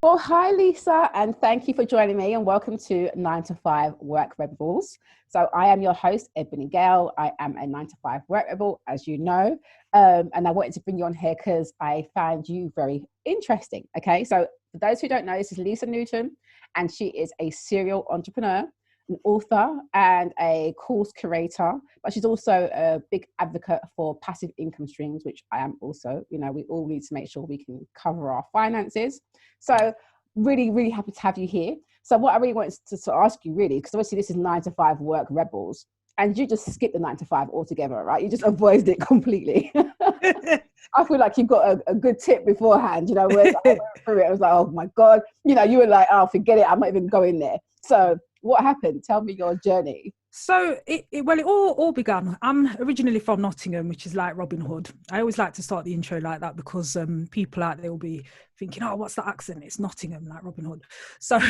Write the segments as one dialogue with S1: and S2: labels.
S1: Well, hi, Lisa, and thank you for joining me, and welcome to 9 to 5 Work Rebels. So, I am your host, Ebony Gale. I am a 9 to 5 Work Rebel, as you know, and I wanted to bring you on here because I found you very interesting. Okay, so for those who don't know, this is Lisa Newton, and she is a serial entrepreneur, an author, and a course curator, but she's also a big advocate for passive income streams, which I am also. You know, we all need to make sure we can cover our finances. So really, really happy to have you here. So what I really wanted to ask you really, because obviously this is 9 to 5 Work Rebels, and you just skipped the 9 to 5 altogether, right? You just avoided it completely. I feel like you've got a good tip beforehand, you know, where I went through it, I was like, oh my God, you know, you were like, oh, forget it, I'm not even going there. So what happened? Tell me your journey.
S2: So it all began. I'm originally from Nottingham, which is like Robin Hood. I always like to start the intro like that because people out there will be thinking, oh, what's that accent? It's Nottingham, like Robin Hood. So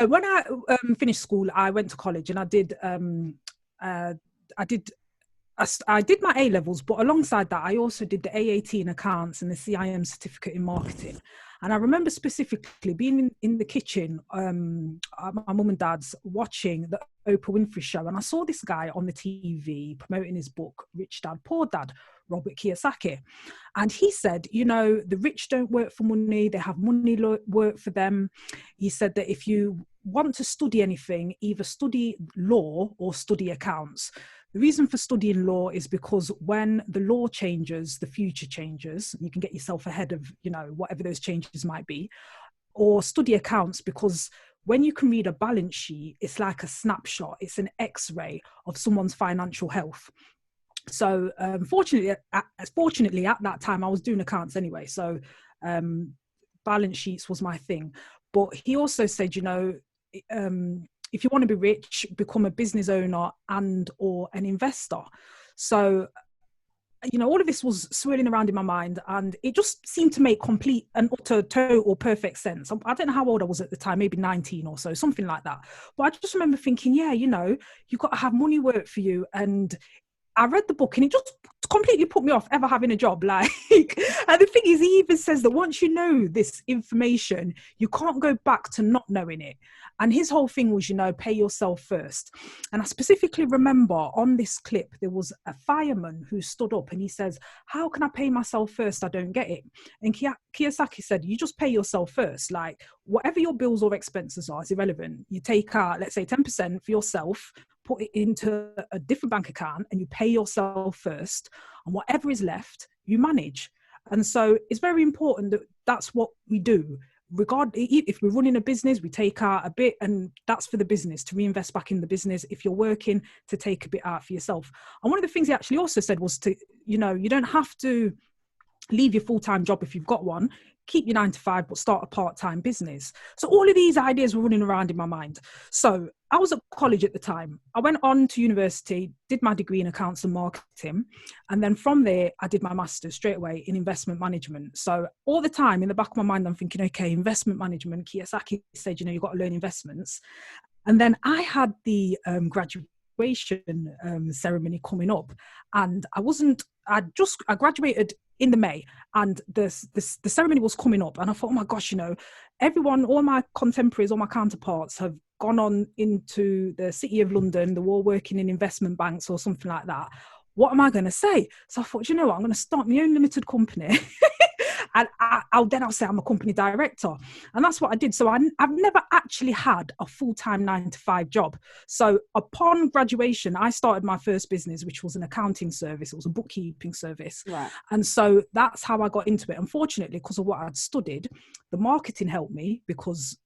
S2: when I finished school, I went to college and I did my A levels, but alongside that, I also did the AAT in accounts and the CIM certificate in marketing. And I remember specifically being in the kitchen, at my mum and dad's, watching the Oprah Winfrey show. And I saw this guy on the TV promoting his book, Rich Dad, Poor Dad, Robert Kiyosaki. And he said, you know, the rich don't work for money, they have money work for them. He said that if you want to study anything, either study law or study accounts. The reason for studying law is because when the law changes, the future changes. You can get yourself ahead of, you know, whatever those changes might be. Or study accounts because when you can read a balance sheet, it's like a snapshot. It's an X-ray of someone's financial health. So fortunately, at that time, I was doing accounts anyway. So balance sheets was my thing. But he also said, you know, if you want to be rich, become a business owner and or an investor. So, you know, all of this was swirling around in my mind and it just seemed to make complete and utter, total, perfect sense. I don't know how old I was at the time, maybe 19 or so, something like that. But I just remember thinking, yeah, you know, you've got to have money work for you. And I read the book and it just completely put me off ever having a job. Like, and the thing is, he even says that once you know this information, you can't go back to not knowing it. And his whole thing was, you know, pay yourself first. And I specifically remember on this clip, there was a fireman who stood up and he says, how can I pay myself first? I don't get it. And Kiyosaki said, you just pay yourself first. Like whatever your bills or expenses are is irrelevant. You take out, let's say 10% for yourself, put it into a different bank account and you pay yourself first, and whatever is left, you manage. And so it's very important that that's what we do. If we're running a business, we take out a bit and that's for the business to reinvest back in the business. If you're working, to take a bit out for yourself. And one of the things he actually also said was to, you know, you don't have to leave your full-time job if you've got one, keep your 9 to 5, but start a part-time business. So all of these ideas were running around in my mind. So I was at college at the time. I went on to university, did my degree in accounts and marketing. And then from there, I did my master's straight away in investment management. So all the time in the back of my mind, I'm thinking, okay, investment management, Kiyosaki said, you know, you've got to learn investments. And then I had the graduation ceremony coming up and I graduated in the May and the ceremony was coming up and I thought, oh my gosh, you know, all my contemporaries, all my counterparts have gone on into the City of London, they're all working in investment banks or something like that. What am I going to say? So I thought, you know what, I'm going to start my own limited company. And I'll say I'm a company director. And that's what I did. So I've never actually had a full-time 9 to 5 job. So upon graduation, I started my first business, which was an accounting service. It was a bookkeeping service.
S1: Right.
S2: And so that's how I got into it. Unfortunately, because of what I'd studied, the marketing helped me because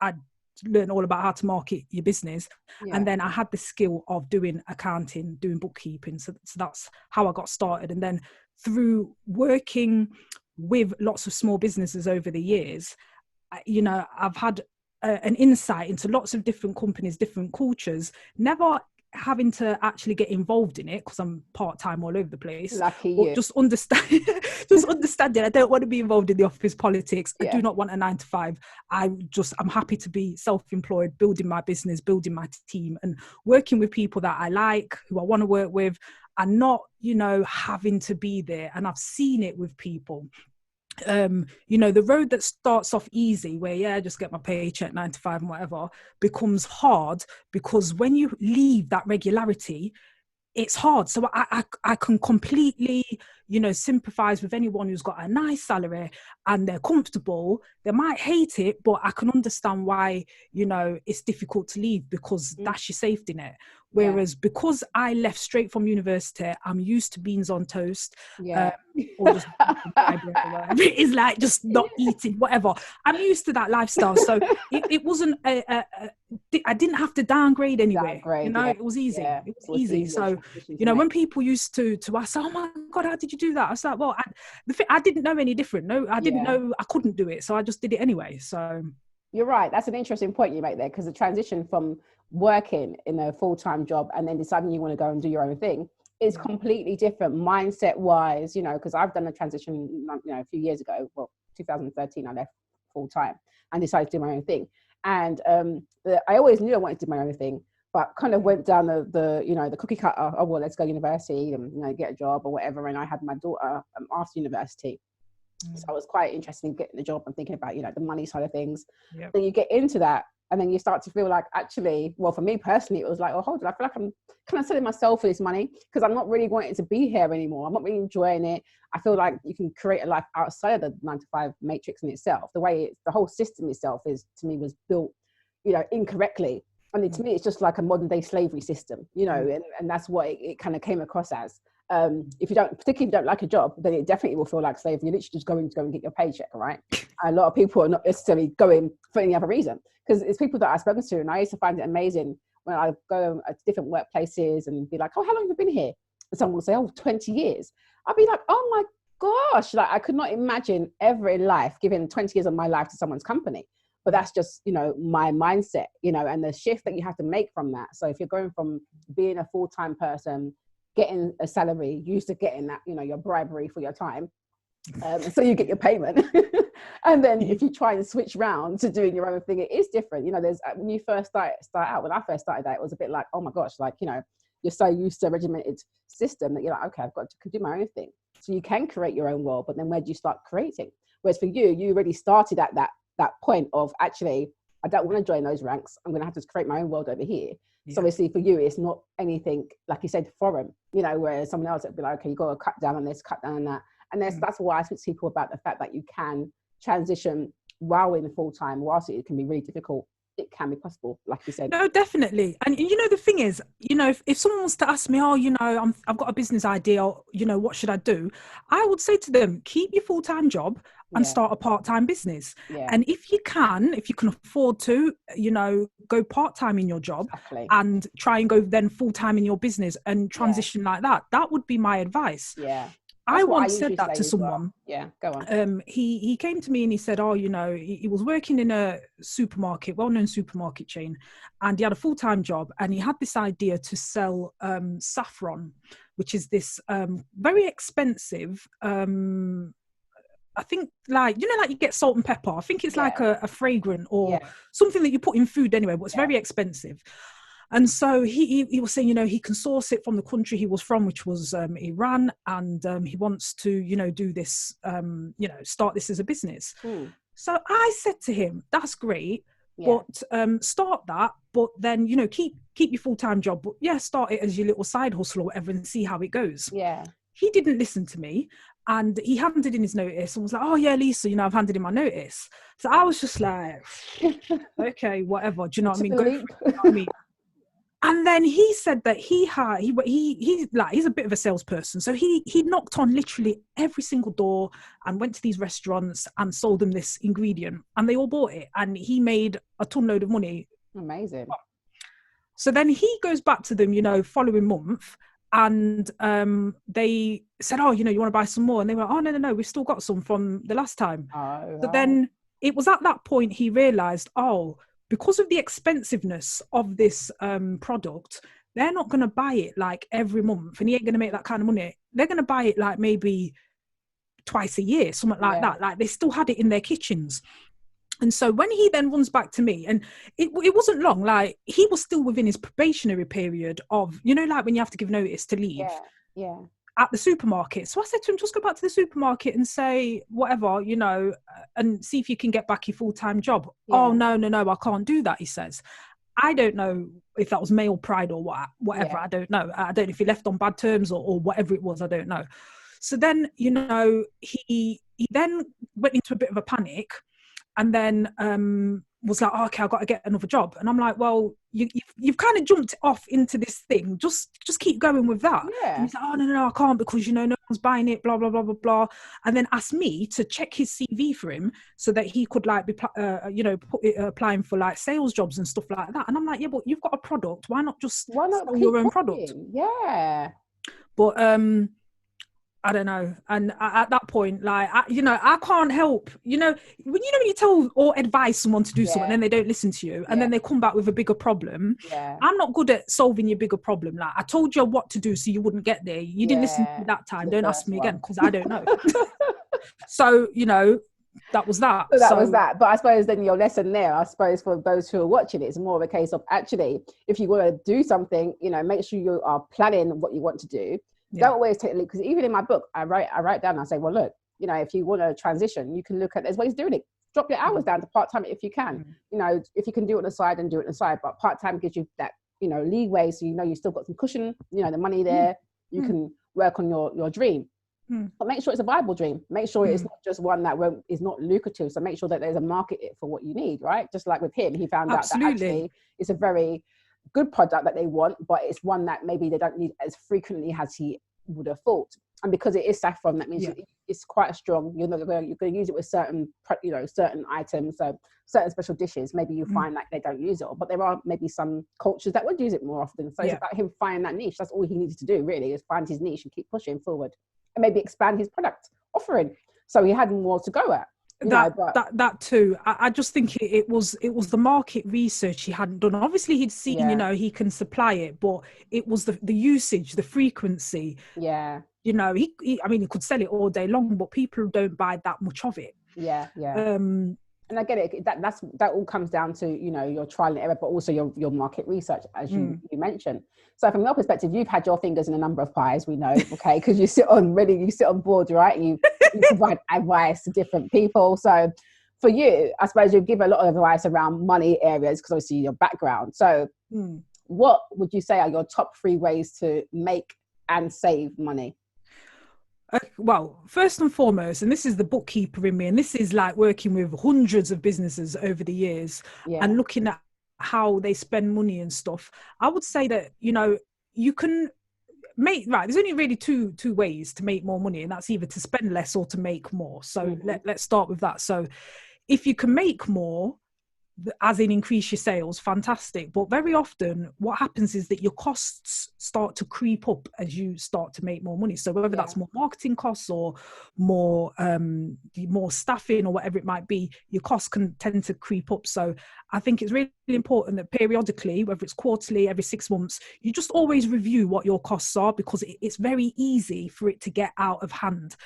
S2: I'd learn all about how to market your business. Yeah. And then I had the skill of doing accounting, doing bookkeeping. So that's how I got started. And then through working with lots of small businesses over the years, you know, I've had an insight into lots of different companies, different cultures, never having to actually get involved in it because I'm part-time all over the place.
S1: Lucky you.
S2: Just understanding I don't want to be involved in the office politics. Yeah. I do not want a 9 to 5. I'm happy to be self-employed, building my business, building my team and working with people that I like, who I want to work with, and not, you know, having to be there. And I've seen it with people. you know, the road that starts off easy, where just get my paycheck 9 to 5 and whatever, becomes hard, because when you leave that regularity, it's hard. So I can completely, you know, sympathize with anyone who's got a nice salary and they're comfortable. They might hate it, but I can understand why, you know, it's difficult to leave, because that's your safety net. Whereas because I left straight from university, I'm used to beans on toast, or just it is, like just not eating, whatever. I'm used to that lifestyle. So it wasn't I didn't have to downgrade anyway. You know, it was easy. It was easy. So, you know, when people used to ask, oh my God, how did you do that? I was like, well, I didn't know any different. No, I didn't know I couldn't do it. So I just did it anyway. So
S1: you're right. That's an interesting point you make there, because the transition from working in a full-time job and then deciding you want to go and do your own thing is completely different mindset wise, you know, because I've done a transition, you know, a few years ago. Well, 2013, I left full-time and decided to do my own thing. And I always knew I wanted to do my own thing, but kind of went down the you know, the cookie cutter. Oh, well, let's go to university and, you know, get a job or whatever. And I had my daughter after university. So I was quite interested in getting the job and thinking about, you know, the money side of things. Then you get into that and then you start to feel like, actually, well, for me personally, it was like, oh, hold on, I feel like I'm kind of selling myself for this money, because I'm not really wanting to be here anymore. I'm not really enjoying it. I feel like you can create a life outside of the 9 to 5 matrix in itself. The way the whole system itself is, to me, was built, you know, incorrectly. And to me, it's just like a modern day slavery system, you know, and that's what it kind of came across as. If you don't, particularly if you don't like a job, then it definitely will feel like slavery. You're literally just going to go and get your paycheck, right? A lot of people are not necessarily going for any other reason, because it's people that I've spoken to, and I used to find it amazing when I go to different workplaces and be like, oh, how long have you been here? And someone will say, oh, 20 years. I'll be like, oh my gosh, like I could not imagine ever in life giving 20 years of my life to someone's company. But that's just, you know, my mindset, you know, and the shift that you have to make from that. So if you're going from being a full-time person, getting a salary, used to getting that, you know, your bribery for your time, so you get your payment. And then if you try and switch round to doing your own thing, it is different. You know, there's, when you first start out, when I first started out, it was a bit like, oh my gosh, like, you know, you're so used to a regimented system that you're like, okay, I've got to do my own thing. So you can create your own world, but then where do you start creating? Whereas for you, you already started at that point of, actually, I don't want to join those ranks. I'm going to have to create my own world over here. So obviously for you, it's not anything, like you said, foreign, you know, whereas someone else would be like, okay, you got to cut down on this, cut down on that. And that's why I speak to people about the fact that you can transition while in full time. Whilst it can be really difficult, it can be possible, like you said.
S2: No, definitely. And you know, the thing is, you know, if someone wants to ask me, oh, you know, I've got a business idea, or, you know, what should I do? I would say to them, keep your full-time job and start a part-time business. And if you can afford to, you know, go part-time in your job and try and go then full-time in your business and transition like that, that would be my advice. I once said that to someone.
S1: Go on.
S2: He came to me and he said, oh, you know, he was working in a supermarket, well-known supermarket chain, and he had a full-time job, and he had this idea to sell saffron, which is this very expensive, I think, like, you know, like you get salt and pepper. I think it's like a fragrant or something that you put in food anyway, but it's very expensive. And so he was saying, you know, he can source it from the country he was from, which was Iran, and he wants to, you know, do this, you know, start this as a business. So I said to him, that's great, but start that, but then, you know, keep your full-time job, but start it as your little side hustle or whatever and see how it goes. He didn't listen to me, and he handed in his notice and was like, oh yeah, Lisa, you know, I've handed in my notice. So I was just like, okay, whatever, do you know what I mean? Go for it, you know what I mean? And then he said that he's a bit of a salesperson. So he knocked on literally every single door and went to these restaurants and sold them this ingredient, and they all bought it, and he made a ton load of money.
S1: Amazing.
S2: So then he goes back to them, you know, following month, and they said, oh, you know, you want to buy some more? And they were like, oh, no, we've still got some from the last time. But then it was at that point he realized, oh, because of the expensiveness of this product, they're not going to buy it like every month, and he ain't going to make that kind of money. They're going to buy it like maybe twice a year, something like that. Like they still had it in their kitchens. And so when he then runs back to me, and it wasn't long, like he was still within his probationary period of, you know, like when you have to give notice to leave. at the supermarket. So I said to him, just go back to the supermarket and say whatever, you know, and see if you can get back your full-time job.
S1: Yeah.
S2: Oh, no, I can't do that, he says. I don't know if that was male pride or whatever.
S1: Yeah.
S2: I don't know. I don't know if he left on bad terms or whatever it was. I don't know. So then, you know, he then went into a bit of a panic, and then was like, oh, okay, I've got to get another job. And I'm like, well, you've kind of jumped off into this thing. Just keep going with that.
S1: Yeah.
S2: And he's like, oh, no, I can't, because, you know, no one's buying it, blah, blah, blah, blah, blah. And then asked me to check his CV for him so that he could like be, applying for like sales jobs and stuff like that. And I'm like, yeah, but you've got a product. Why not sell your own product?
S1: Yeah.
S2: But, I don't know. And at that point, like, I can't help, when you tell or advise someone to do something and then they don't listen to you and then they come back with a bigger problem.
S1: Yeah.
S2: I'm not good at solving your bigger problem. Like, I told you what to do so you wouldn't get there. You didn't listen to me that time. Don't ask me again, because I don't know. So, that was that.
S1: So was that. But I suppose then your lesson there, I suppose, for those who are watching it, is more of a case of actually, if you want to do something, make sure you are planning what you want to do. Don't always take the leap, because even in my book, I write down, I say, well, look, if you want to transition, you can look at, there's ways of doing it. Drop your hours down to part-time if you can. If you can do it on the side, and do it on the side. But part-time gives you that, leeway, so you still got some cushion, the money there. You can work on your dream. But make sure it's a viable dream. Make sure it's not just one that is not lucrative. So make sure that there's a market for what you need, right? Just like with him, he found out that actually it's a very good product that they want, but it's one that maybe they don't need as frequently as he would have thought. And because it is saffron, that means it's quite strong. You're going to use it with certain items, so certain special dishes. Maybe you find that they don't use it, but there are maybe some cultures that would use it more often. So it's about him finding that niche. That's all he needed to do, really, is find his niche and keep pushing forward, and maybe expand his product offering. So he had more to go at.
S2: That too. I just think it was the market research he hadn't done. Obviously he'd seen, he can supply it, but it was the usage, the frequency.
S1: Yeah.
S2: He could sell it all day long, but people don't buy that much of it.
S1: Yeah. And I get it. That all comes down to, your trial and error, but also your market research, as you mentioned. So from your perspective, you've had your fingers in a number of pies, we know, okay, because you sit on board, right? And you provide advice to different people. So for you, I suppose you give a lot of advice around money areas, because obviously your background. So what would you say are your top 3 ways to make and save money?
S2: Well, first and foremost, and this is the bookkeeper in me, and this is like working with hundreds of businesses over the years and looking at how they spend money and stuff. I would say that, you can there's only really two ways to make more money, and that's either to spend less or to make more. So let's start with that. So if you can make more, as in increase your sales, fantastic. But very often what happens is that your costs start to creep up as you start to make more money. So whether that's more marketing costs or more staffing or whatever it might be, your costs can tend to creep up. So I think it's really important that periodically, whether it's quarterly, every 6 months, you just always review what your costs are, because it's very easy for it to get out of hand.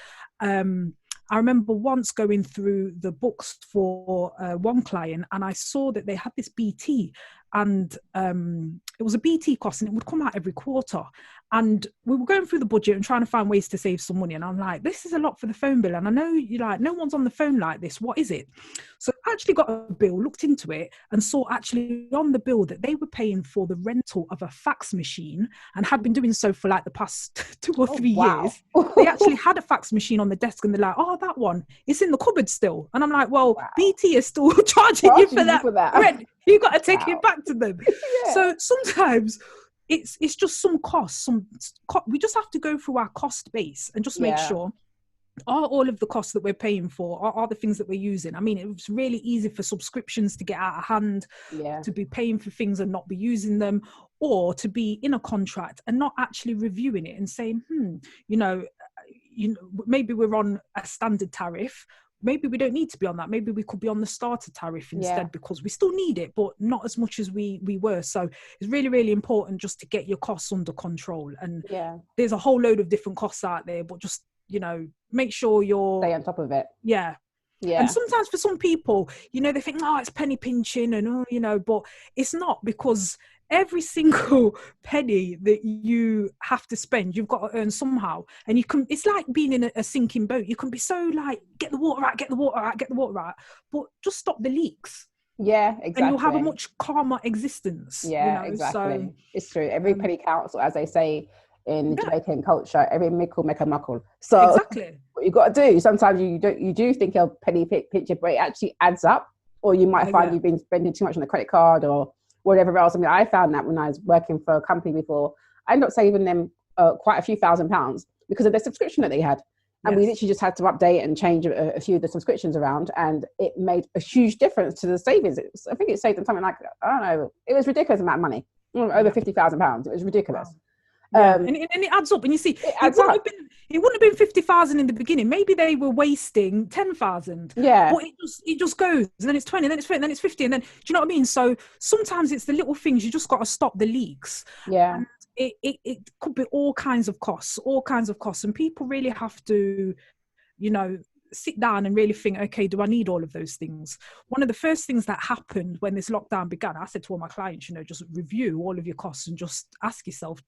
S2: I remember once going through the books for one client, and I saw that they had this BT, and it was a BT cost, and it would come out every quarter. And we were going through the budget and trying to find ways to save some money. And I'm like, this is a lot for the phone bill. And I know no one's on the phone like this. What is it? So I actually got a bill, looked into it, and saw actually on the bill that they were paying for the rental of a fax machine, and had been doing so for like the past 2 or 3 years. They actually had a fax machine on the desk, and they're like, oh, that one, it's in the cupboard still. And I'm like, well, BT is still charging you for that rent. You got to take it back to them. So sometimes it's just some costs. We just have to go through our cost base and just make sure, are all of the costs that we're paying for, are the things that we're using. I mean, it's really easy for subscriptions to get out of hand, to be paying for things and not be using them, or to be in a contract and not actually reviewing it and saying, maybe we're on a standard tariff. Maybe we don't need to be on that. Maybe we could be on the starter tariff instead, because we still need it, but not as much as we were. So it's really, really important just to get your costs under control. And there's a whole load of different costs out there, but just, make sure you're...
S1: Stay on top of it.
S2: Yeah. And sometimes for some people, they think, it's penny pinching and, but it's not, because every single penny that you have to spend, you've got to earn somehow. And it's like being in a sinking boat. You can be so like, get the water out, get the water out, get the water out, but just stop the leaks.
S1: Yeah, exactly.
S2: And you'll have a much calmer existence.
S1: Yeah, exactly. So, it's true. Every penny counts, as they say in Jamaican culture. Every mickle make a muckle. So
S2: exactly
S1: what you got to do. Sometimes you do think a penny picture, but it actually adds up. Or you might find you've been spending too much on a credit card or whatever else. I mean, I found that when I was working for a company before, I ended up saving them quite a few £1,000s because of their subscription that they had. And we literally just had to update and change a few of the subscriptions around, and it made a huge difference to the savings. I think it saved them something like, I don't know, it was ridiculous amount of money, over £50,000. It was ridiculous.
S2: Wow. And it adds up, and you see, it wouldn't have been 50,000 in the beginning. Maybe they were wasting 10,000.
S1: Yeah,
S2: but it just goes, and then it's 20, then it's 30, then it's 50, and then do you know what I mean? So sometimes it's the little things. You just got to stop the leaks.
S1: Yeah.
S2: And it could be all kinds of costs, and people really have to, sit down and really think, okay, do I need all of those things? One of the first things that happened when this lockdown began, I said to all my clients, just review all of your costs and just ask yourself,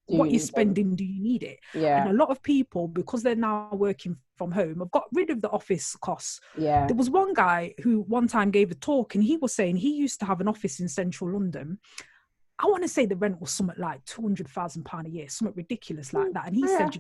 S2: what you're spending, do you need it?
S1: Yeah.
S2: And a lot of people, because they're now working from home, have got rid of the office costs.
S1: Yeah.
S2: There was one guy who one time gave a talk, and he was saying he used to have an office in central London. I want to say the rent was something like £200,000 a year, something ridiculous like that. And he said,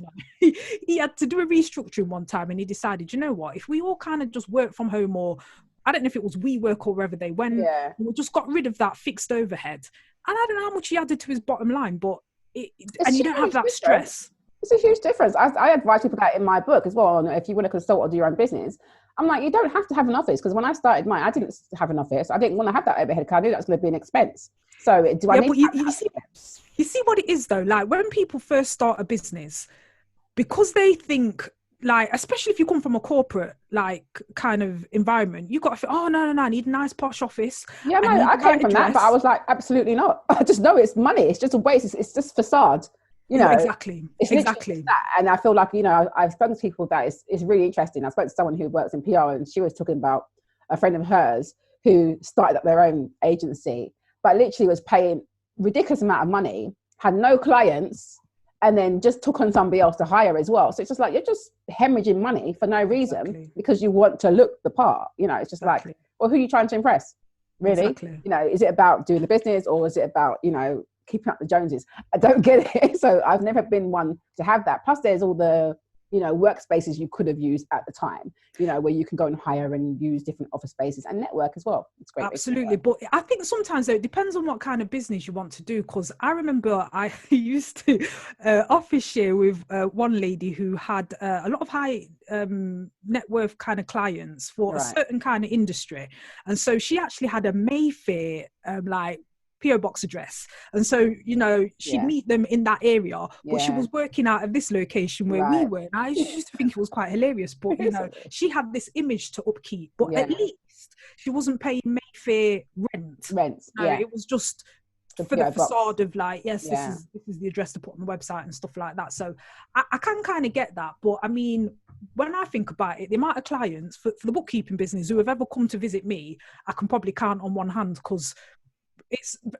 S2: he had to do a restructuring one time, and he decided, you know what, if we all kind of just work from home, or I don't know if it was WeWork or wherever they went, we just got rid of that fixed overhead. And I don't know how much he added to his bottom line, but and you don't have that stress.
S1: It's a huge difference. I advise people that in my book as well. If you want to consult or do your own business, I'm like, you don't have to have an office, because when I started mine, I didn't have an office. I didn't want to have that overhead because I knew that was going to be an expense. So do I need
S2: you see what it is though? Like when people first start a business, because they think, like, especially if you come from a corporate like kind of environment, you got to think, oh no, I need a nice posh office.
S1: Yeah, no, I came from that, but I was like, absolutely not. I just know it's money. It's just a waste. It's just facade.
S2: Exactly.
S1: That. And I feel like, I've spoken to people that it's really interesting. I spoke to someone who works in PR, and she was talking about a friend of hers who started up their own agency, but literally was paying ridiculous amount of money, had no clients, and then just took on somebody else to hire as well. So it's just like, you're just hemorrhaging money for no reason because you want to look the part. It's just like, well, who are you trying to impress? Really? Is it about doing the business, or is it about, keeping up the Joneses? I don't get it. So I've never been one to have that. Plus there's all the, workspaces you could have used at the time, where you can go and hire and use different office spaces and network as well. It's great.
S2: Absolutely. But I think sometimes though, it depends on what kind of business you want to do. Because I remember I used to office share with one lady who had a lot of high net worth kind of clients for a certain kind of industry. And so she actually had a Mayfair PO box address, and so she'd meet them in that area, but she was working out of this location where we were, and I used to think it was quite hilarious, but she had this image to upkeep, but at least she wasn't paying Mayfair rent. It was just for the facade of like, this is the address to put on the website and stuff like that. So I can kind of get that, but I mean, when I think about it, the amount of clients for the bookkeeping business who have ever come to visit me, I can probably count on one hand, because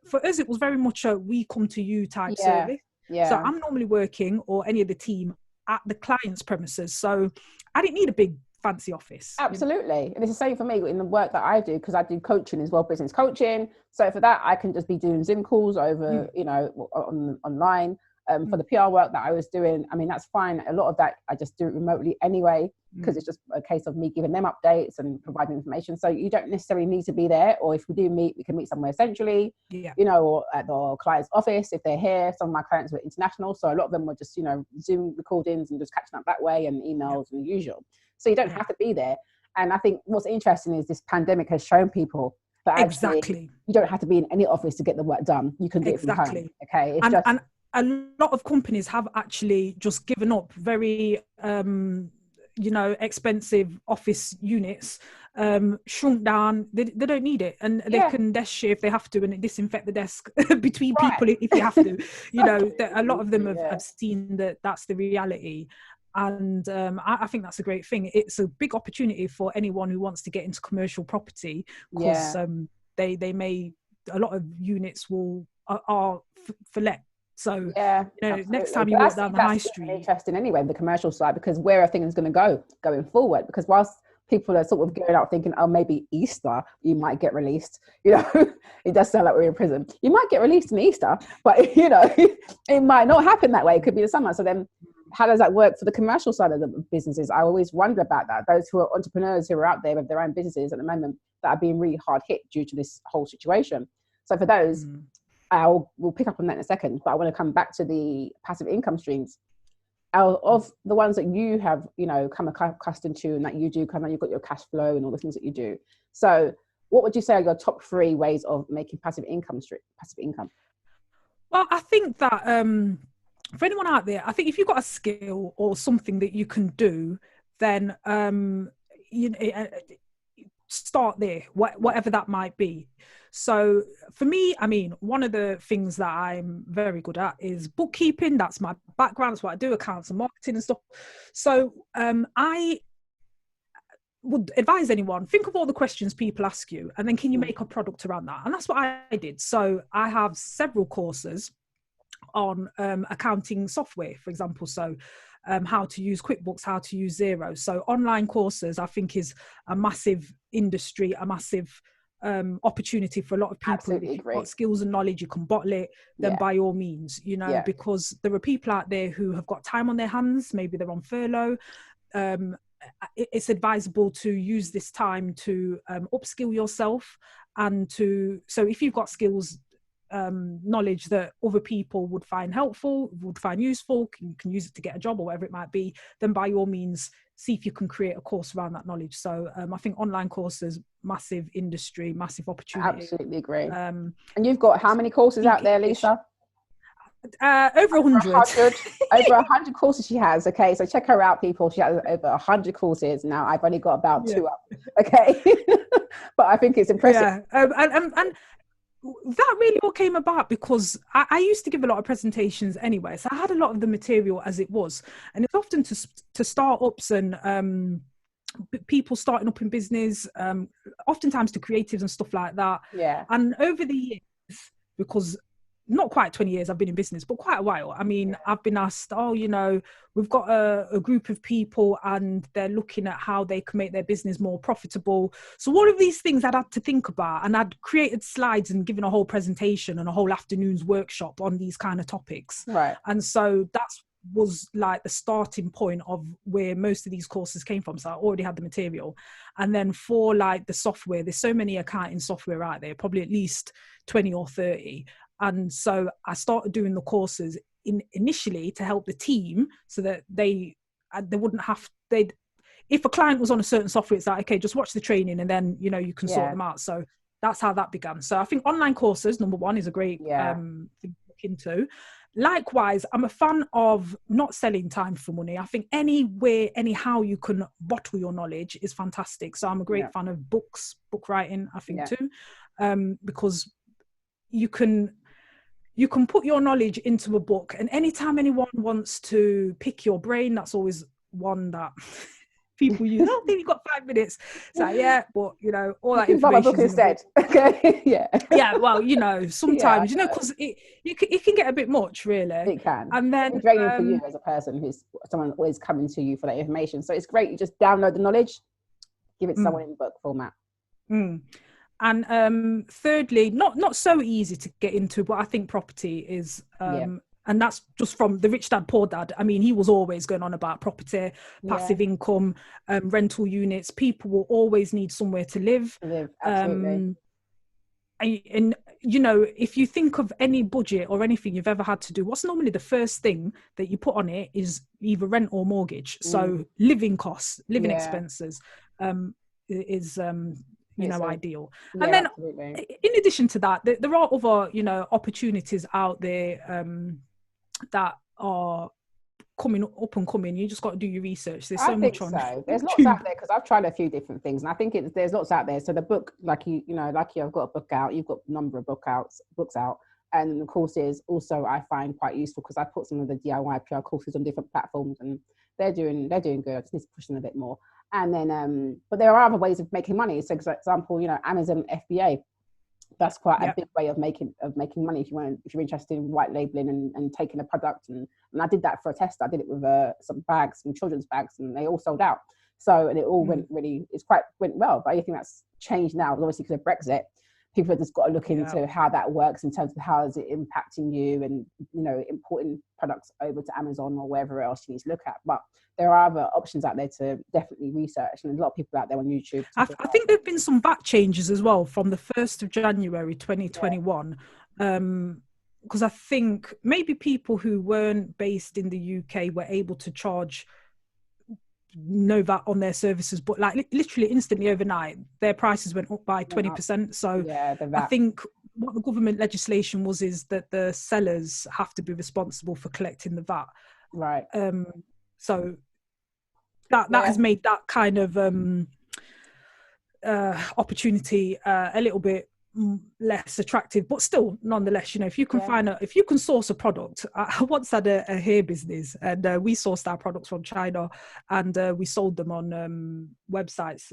S2: for us, it was very much a we come to you type service. So I'm normally working, or any of the team, at the client's premises. So I didn't need a big fancy office.
S1: Absolutely. And it's the same for me in the work that I do, because I do coaching as well, business coaching. So for that, I can just be doing Zoom calls over, online. For the PR work that I was doing, I mean, that's fine. A lot of that, I just do it remotely anyway, because it's just a case of me giving them updates and providing information. So you don't necessarily need to be there. Or if we do meet, we can meet somewhere centrally, or at the client's office if they're here. Some of my clients were international, so a lot of them were just, Zoom recordings and just catching up that way, and emails and the usual. So you don't have to be there. And I think what's interesting is this pandemic has shown people that actually you don't have to be in any office to get the work done. You can do it from home. Okay.
S2: And a lot of companies have actually just given up very, expensive office units, shrunk down. They don't need it, and they can desk share if they have to, and disinfect the desk between people if you have to. A lot of them have seen that that's the reality. And I think that's a great thing. It's a big opportunity for anyone who wants to get into commercial property, because they may, a lot of units will are for let. So,
S1: yeah,
S2: you know,
S1: absolutely.
S2: next time you
S1: But
S2: walk down the high street.
S1: interesting anyway, the commercial side, because where are things going to go going forward? Because whilst people are sort of going out thinking, oh, maybe Easter, you might get released. You know, it does sound like we're in prison. You might get released in Easter, but, you know, it might not happen that way. It could be the summer. So then how does that work for the commercial side of the businesses? I always wonder about that. Those who are entrepreneurs who are out there with their own businesses at the moment that are being really hard hit due to this whole situation. So for those, we'll pick up on that in a second, but I want to come back to the passive income streams. Of the ones that you have, you know, come accustomed to and that you do, come on, you've got your cash flow and all the things that you do. So what would you say are your top 3 ways of making passive income?
S2: Well, I think that for anyone out there, I think if you've got a skill or something that you can do, then you know, start there, whatever that might be. So for me, I mean, one of the things that I'm very good at is bookkeeping. That's my background. That's what I do, accounts and marketing and stuff. So I would advise anyone, think of all the questions people ask you, and then can you make a product around that? And that's what I did. So I have several courses on accounting software, for example. So how to use QuickBooks, how to use Xero. So online courses, I think, is a massive industry, a massive opportunity for a lot of people.
S1: Absolutely
S2: if you've
S1: agree.
S2: got skills and knowledge, you can bottle it, then by all means, you know, because there are people out there who have got time on their hands, maybe they're on furlough. It's advisable to use this time to upskill yourself, and so if you've got skills, knowledge that other people would find helpful, would find useful, can use it to get a job or whatever it might be, then by all means see if you can create a course around that knowledge. So I think online courses, massive industry, massive opportunity.
S1: Absolutely agree. And you've got how many courses out there, Lisa?
S2: Over 100.
S1: Over 100 courses she has. Okay, so check her out, people. She has over 100 courses now. I've only got about 2 up. Okay, but I think it's impressive.
S2: Yeah, and that really all came about because I used to give a lot of presentations anyway, so I had a lot of the material as it was, and it's often to startups and people starting up in business, oftentimes to creatives and stuff like that.
S1: Yeah.
S2: And over the years, because not quite 20 years I've been in business, but quite a while. I mean, I've been asked, oh, you know, we've got a group of people and they're looking at how they can make their business more profitable. So all of these things I'd had to think about, and I'd created slides and given a whole presentation and a whole afternoon's workshop on these kind of topics.
S1: Right.
S2: And so that's was like the starting point of where most of these courses came from. So I already had the material. And then for like the software, there's so many accounting software out there, probably at least 20 or 30. And so I started doing the courses initially to help the team so that they wouldn't have, if a client was on a certain software, it's like, okay, just watch the training and then, you know, you can sort them out. So that's how that began. So I think online courses, number one, is a great thing to look into. Likewise, I'm a fan of not selling time for money. I think anywhere, anyhow you can bottle your knowledge is fantastic. So I'm a great fan of books, book writing, I think too, because you can put your knowledge into a book, and anytime anyone wants to pick your brain, that's always one that people use. Oh, you've got 5 minutes. So yeah, but you know, all that information.
S1: Book instead. Okay.
S2: Yeah. Well, you know, sometimes you know, because it can get a bit much, really.
S1: It can.
S2: And then
S1: it's draining for you as a person who's someone always coming to you for that information. So it's great. You just download the knowledge, give it to someone in book format.
S2: And thirdly, not so easy to get into, but I think property is, and that's just from the Rich Dad Poor Dad. I mean, he was always going on about property, passive income, rental units. People will always need somewhere to live.
S1: Absolutely.
S2: And you know, if you think of any budget or anything you've ever had to do, what's normally the first thing that you put on it is either rent or mortgage. So living costs, living expenses is ideal. And then in addition to that, there are other, you know, opportunities out there that are coming up and coming. You just got to do your research. There's so much on.
S1: There's lots out there, because I've tried a few different things, and I think there's lots out there. So the book, like you, I've got a book out. You've got a number of books out, and the courses also I find quite useful, because I put some of the DIY PR courses on different platforms, and they're doing good. I just need to push them a bit more. And then, but there are other ways of making money. So, for example, you know, Amazon FBA. that's quite a big way of making money if you're interested in white labeling and taking a product. And I did that for a test. I did it with some children's bags, and they all sold out. So, and it all went well. But I think that's changed now, obviously, because of Brexit. People have just got to look into how that works in terms of how is it impacting you, and importing products over to Amazon or wherever else you need to look at. But there are other options out there to definitely research, and a lot of people out there on YouTube.
S2: I think there've been some VAT changes as well from the 1st of January 2021. Because I think maybe people who weren't based in the UK were able to charge no VAT on their services, but like literally instantly overnight their prices went up by 20%. So I think what the government legislation is that the sellers have to be responsible for collecting the VAT,
S1: right?
S2: So that has made that kind of opportunity a little bit less attractive, but still nonetheless, if you can if you can source a product. I once had a hair business, and we sourced our products from China, and we sold them on websites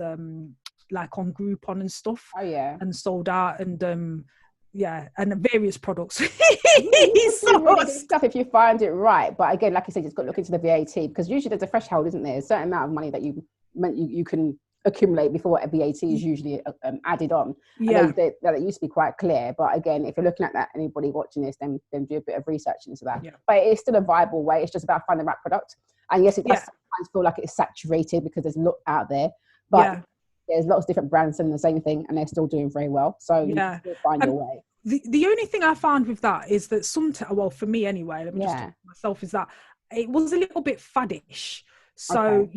S2: like on Groupon and stuff. And sold out, and and various products.
S1: Really good stuff if you find it right. But again, like I said, you've got to look into the VAT, because usually there's a threshold, isn't there? A certain amount of money that you can accumulate before a VAT is usually added on. That used to be quite clear, but again, if you're looking at that, anybody watching this, then do a bit of research into that. But it's still a viable way. It's just about finding the right product. And yes, it does sometimes feel like it's saturated because there's a lot out there, but there's lots of different brands selling the same thing, and they're still doing very well. So you still find your way.
S2: The only thing I found with that is that sometimes, for me anyway, let me just talk to myself, is that it was a little bit faddish. So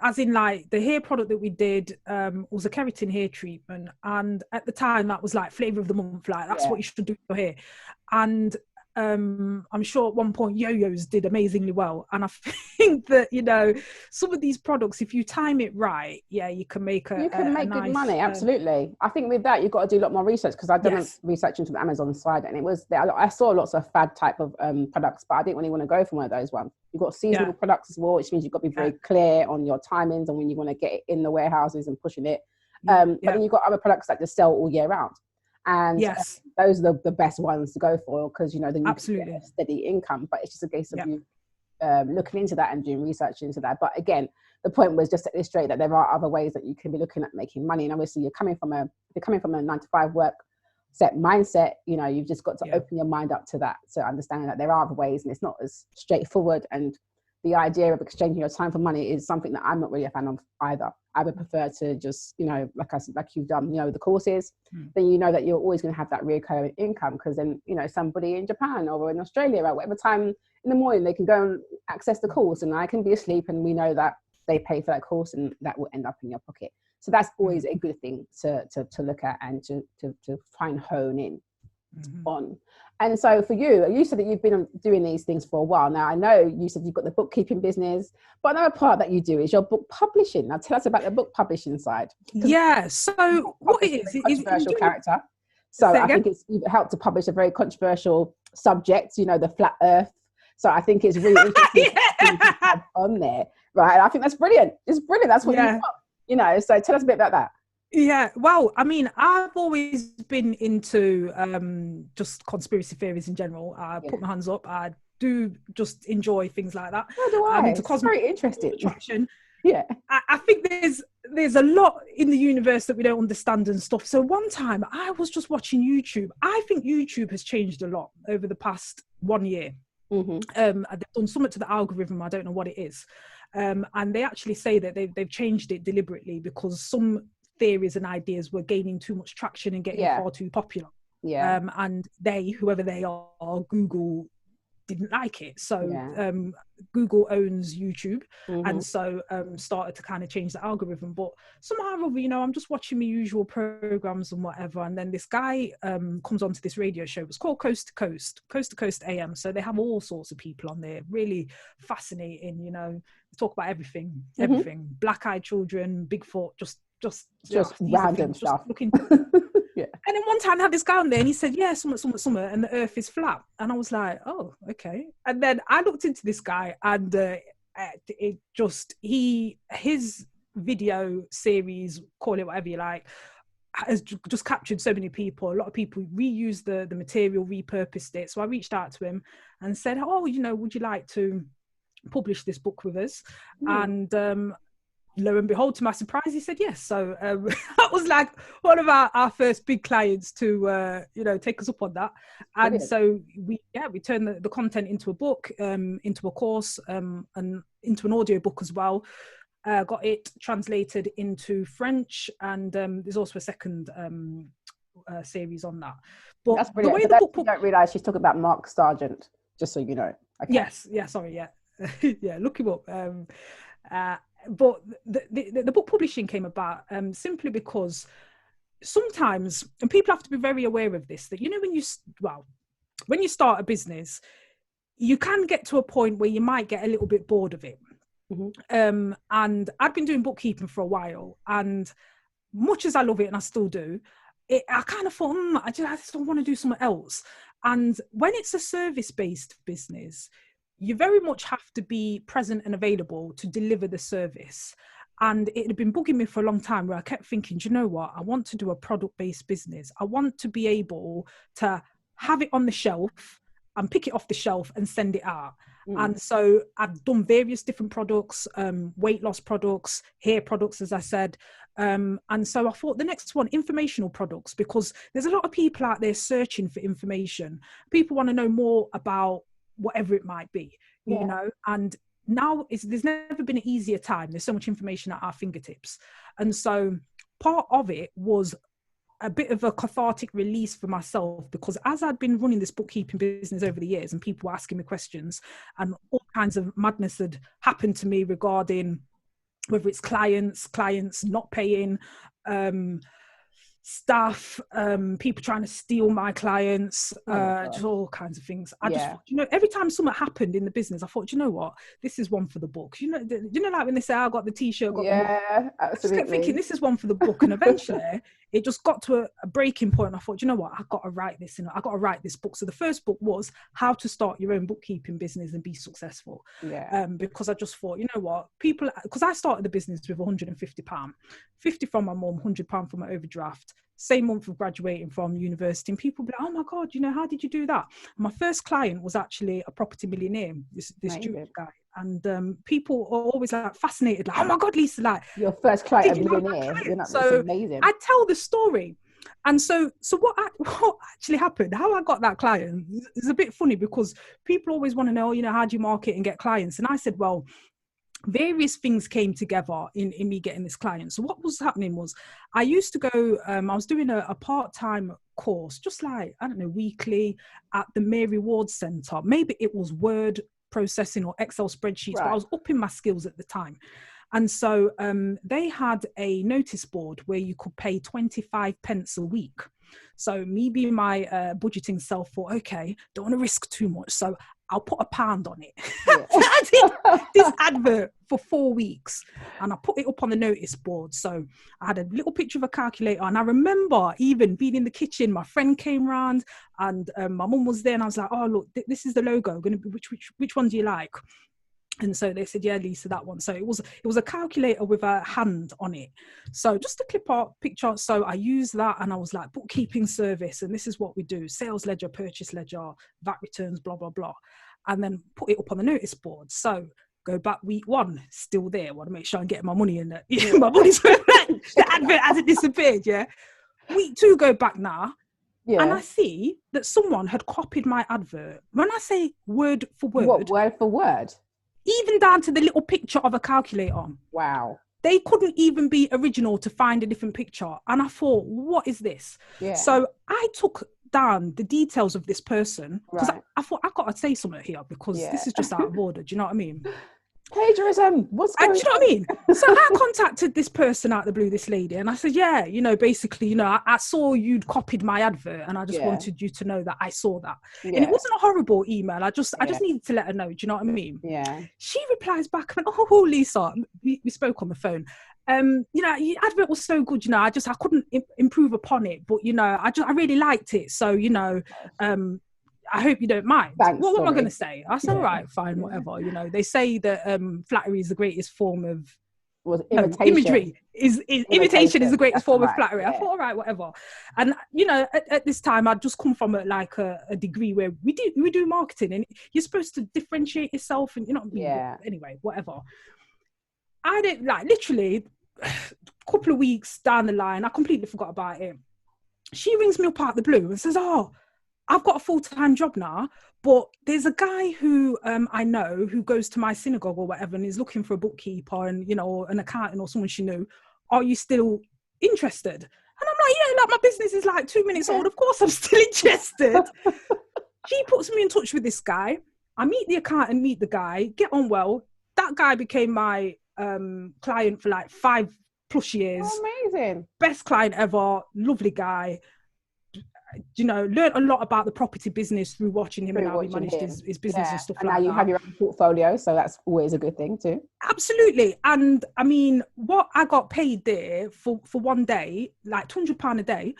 S2: as in, like, the hair product that we did was a keratin hair treatment, and at the time that was like flavor of the month, like that's what you should do for hair. And I'm sure at one point yo-yos did amazingly well, and I think that some of these products, if you time it right, you can make good
S1: nice, money. Absolutely. I think with that you've got to do a lot more research, because I've done research into the Amazon side, and it was there. I saw lots of fad type of products, but I didn't really want to go for one of those ones. You've got seasonal products as well, which means you've got to be very clear on your timings and when you want to get it in the warehouses and pushing it. But then you've got other products that just sell all year round. And those are the best ones to go for, because then you can get a steady income. But it's just a case of you looking into that and doing research into that. But again, the point was just to illustrate that there are other ways that you can be looking at making money. And obviously, if you're coming from a 9-to-5 work set mindset, you've just got to open your mind up to that, so understanding that there are other ways, and it's not as straightforward. And the idea of exchanging your time for money is something that I'm not really a fan of either. I would prefer to just, like you've done, the courses, then that you're always going to have that recurring income, because then, somebody in Japan or in Australia at whatever time in the morning, they can go and access the course, and I can be asleep, and we know that they pay for that course, and that will end up in your pocket. So that's always a good thing to look at and to try and hone in on. And so for you said that you've been doing these things for a while now. I know you said you've got the bookkeeping business, but another part that you do is your book publishing. Now tell us about the book publishing side.
S2: So what it is,
S1: controversial character. So I think you've helped to publish a very controversial subject, the flat earth. So I think it's really interesting to have on there, right? And I think that's brilliant. It's brilliant. That's what you want, so tell us a bit about that.
S2: Yeah, well, I mean, I've always been into just conspiracy theories in general. I put my hands up. I do just enjoy things like that.
S1: So do I. I'm into very interesting.
S2: Attraction. Yeah, I think there's a lot in the universe that we don't understand and stuff. So one time I was just watching YouTube. I think YouTube has changed a lot over the past 1 year. They've done something to the algorithm. I don't know what it is. And they actually say that they've changed it deliberately because some theories and ideas were gaining too much traction and getting far too popular. And whoever they are, Google didn't like it. So Google owns YouTube, and so started to kind of change the algorithm. But somehow or other, I'm just watching my usual programs and whatever, and then this guy comes onto this radio show. It's called Coast to Coast AM. So they have all sorts of people on there, really fascinating. They talk about everything, black-eyed children, Bigfoot, just
S1: random stuff.
S2: And then one time I had this guy on there, and he said, something, and the earth is flat. And I was like, oh, okay. And then I looked into this guy, and his video series, call it whatever you like, has just captured so many people. A lot of people reused the material, repurposed it. So I reached out to him and said, oh, you know, would you like to publish this book with us? And lo and behold, to my surprise, he said yes. So that was like one of our first big clients to you know, take us up on that. And
S1: Brilliant.
S2: so we turned the content into a book, into a course, and into an audio book as well. Got it translated into French, and there's also a second series on that. But
S1: That's brilliant.
S2: the way
S1: But
S2: the book
S1: you don't realise she's talking about Mark Sargent, just so you know. Okay.
S2: Yes, yeah, sorry, yeah. Yeah, look him up. But the book publishing came about simply because sometimes, and people have to be very aware of this, that, you know, when you start a business, you can get to a point where you might get a little bit bored of it. And I'd been doing bookkeeping for a while, and much as I love it, and I still do, I kind of thought, I just want to do something else. And when it's a service-based business, you very much have to be present and available to deliver the service. And it had been bugging me for a long time, where I kept thinking, do you know what? I want to do a product-based business. I want to be able to have it on the shelf and pick it off the shelf and send it out. And so I've done various different products, weight loss products, hair products, as I said. And so I thought the next one, informational products, because there's a lot of people out there searching for information. People want to know more about whatever it might be, you know, and now there's never been an easier time. There's so much information at our fingertips. And so part of it was a bit of a cathartic release for myself, because as I'd been running this bookkeeping business over the years, and people were asking me questions, and all kinds of madness had happened to me regarding whether it's clients not paying, staff, people trying to steal my clients, just all kinds of things. I just thought, you know, every time something happened in the business, I thought, you know what, this is one for the book. You know, like when they say, I got the t-shirt, got
S1: absolutely.
S2: I just kept thinking, this is one for the book. And eventually it just got to a breaking point. I thought, you know what, I got to write this, I got to write this book. So the first book was how to start your own bookkeeping business and be successful. Because I just thought, you know what, people, because I started the business with £150, 50 from my mum, £100 from my overdraft, same month of graduating from university, and people be like, oh my God, you know, how did you do that? And my first client was actually a property millionaire, this Jewish guy. And people are always like fascinated, like, oh my God, Lisa, like
S1: your first client, a millionaire.
S2: So
S1: amazing.
S2: I tell the story. And so what actually happened, how I got that client is a bit funny, because people always want to know, you know, how do you market and get clients? And I said, well, various things came together in me getting this client. So what was happening was, I used to go, I was doing a part-time course, just like, I don't know, weekly at the Mary Ward Centre. Maybe it was word processing or Excel spreadsheets, but I was upping my skills at the time. And so they had a notice board where you could pay 25 pence a week. So me being my budgeting self thought, okay, don't want to risk too much, so I'll put £1 on it. I did this advert for 4 weeks, and I put it up on the notice board. So I had a little picture of a calculator, and I remember even being in the kitchen, my friend came round, and my mum was there, and I was like, oh, look, this is the logo. Going to be which one do you like? And so they said, yeah, Lisa, that one. So it was a calculator with a hand on it. So just a clip art picture. So I used that, and I was like, bookkeeping service, and this is what we do: sales ledger, purchase ledger, VAT returns, blah, blah, blah. And then put it up on the notice board. So go back week 1, still there. I want to make sure I'm getting my money in there. My money's the advert hasn't disappeared, yeah. Week 2, go back now. Yeah. And I see that someone had copied my advert. When I say word for word.
S1: What, word for word?
S2: Even down to the little picture of a calculator.
S1: Wow. They
S2: couldn't even be original to find a different picture. And I thought, what is this? Yeah. So I took down the details of this person, because I thought, I've got to say something here, because this is just out of order. Do you know what I mean?
S1: Plagiarism. What's going on?
S2: Do you know what I mean? So I contacted this person out of the blue, this lady, and I said, yeah, you know, basically, you know, I saw you'd copied my advert, and I just wanted you to know that I saw that. And it wasn't a horrible email. I just needed to let her know. Do you know what I mean?
S1: Yeah.
S2: She replies back and, oh, Lisa, we spoke on the phone. You know, your advert was so good, you know, I couldn't improve upon it, but, you know, I really liked it. So, you know, I hope you don't mind.
S1: Thanks,
S2: what am I going to say? I said, all right, fine, whatever. You know, they say that flattery is the greatest form of
S1: was
S2: no,
S1: imitation.
S2: imagery is imitation is the greatest
S1: That's
S2: form of
S1: right,
S2: flattery.
S1: yeah.
S2: I thought, all right, whatever. And you know, at this time, I'd just come from a degree where we do marketing, and you're supposed to differentiate yourself, and you know what I mean.
S1: Yeah.
S2: Anyway, whatever. I didn't like literally a couple of weeks down the line, I completely forgot about it. She rings me up out the blue and says, "Oh, I've got a full-time job now, but there's a guy who I know who goes to my synagogue or whatever and is looking for a bookkeeper and, you know, an accountant or someone she knew. Are you still interested?" And I'm like, yeah, like my business is like 2 minutes old. Of course I'm still interested. She puts me in touch with this guy. I meet the accountant, meet the guy, get on well. That guy became my client for like 5+ years.
S1: Oh, amazing.
S2: Best client ever, lovely guy. You know, learned a lot about the property business through watching him and how he managed his business and stuff like that.
S1: And now you have your own portfolio, so that's always a good thing too.
S2: Absolutely. And I mean, what I got paid there for one day, like £200 a day,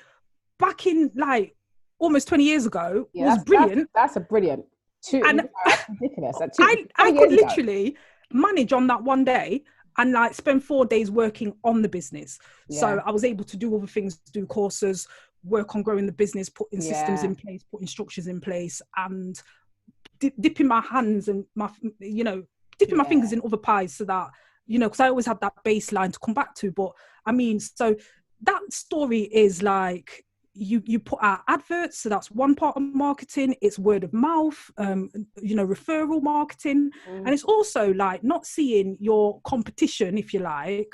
S2: back in like almost 20 years ago, was brilliant.
S1: That's a brilliant.
S2: And
S1: that's ridiculous.
S2: I could literally manage on that one day and like spend 4 days working on the business. Yeah. So I was able to do other things, do courses, work on growing the business, putting systems in place, putting structures in place, and dipping my hands and my fingers in other pies so that, you know, because I always had that baseline to come back to. But I mean, so that story is like, you put out adverts, so that's one part of marketing. It's word of mouth, you know, referral marketing. And it's also like not seeing your competition, if you like,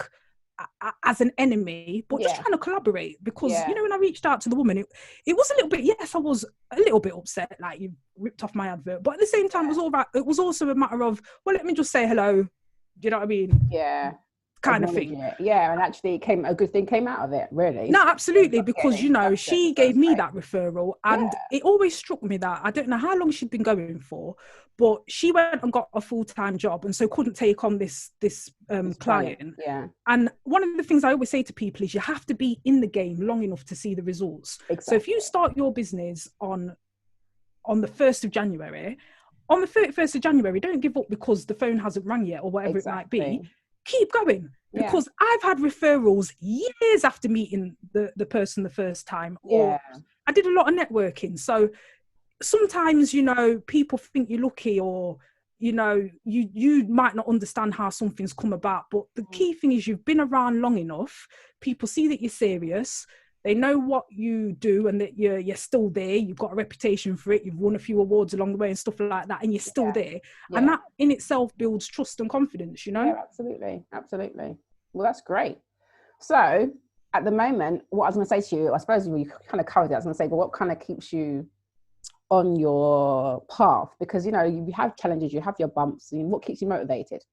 S2: as an enemy, but just trying to collaborate. Because you know, when I reached out to the woman, it was a little bit, yes, I was a little bit upset, like you ripped off my advert, but at the same time it was all right. It was also a matter of, well, let me just say hello, do you know what I mean? Kind of thing.
S1: And actually a good thing came out of it, really.
S2: No, absolutely, because, you know, she gave me that referral, and it always struck me that, I don't know how long she'd been going for, but she went and got a full-time job and so couldn't take on this client. And one of the things I always say to people is you have to be in the game long enough to see the results. So if you start your business on the 1st of January, on the 31st of January, don't give up because the phone hasn't rang yet or whatever it might be. Keep going, because I've had referrals years after meeting the person the first time, or I did a lot of networking. So sometimes, you know, people think you're lucky, or, you know, you might not understand how something's come about, but the key thing is you've been around long enough. People see that you're serious. They know what you do and that you're still there. You've got a reputation for it. You've won a few awards along the way and stuff like that, and you're still there. And that in itself builds trust and confidence, you know?
S1: Yeah, absolutely. Absolutely. Well, that's great. So at the moment, what I was going to say to you, I suppose we kind of covered it. I was going to say, well, what kind of keeps you on your path? Because, you know, you have challenges, you have your bumps. And what keeps you motivated?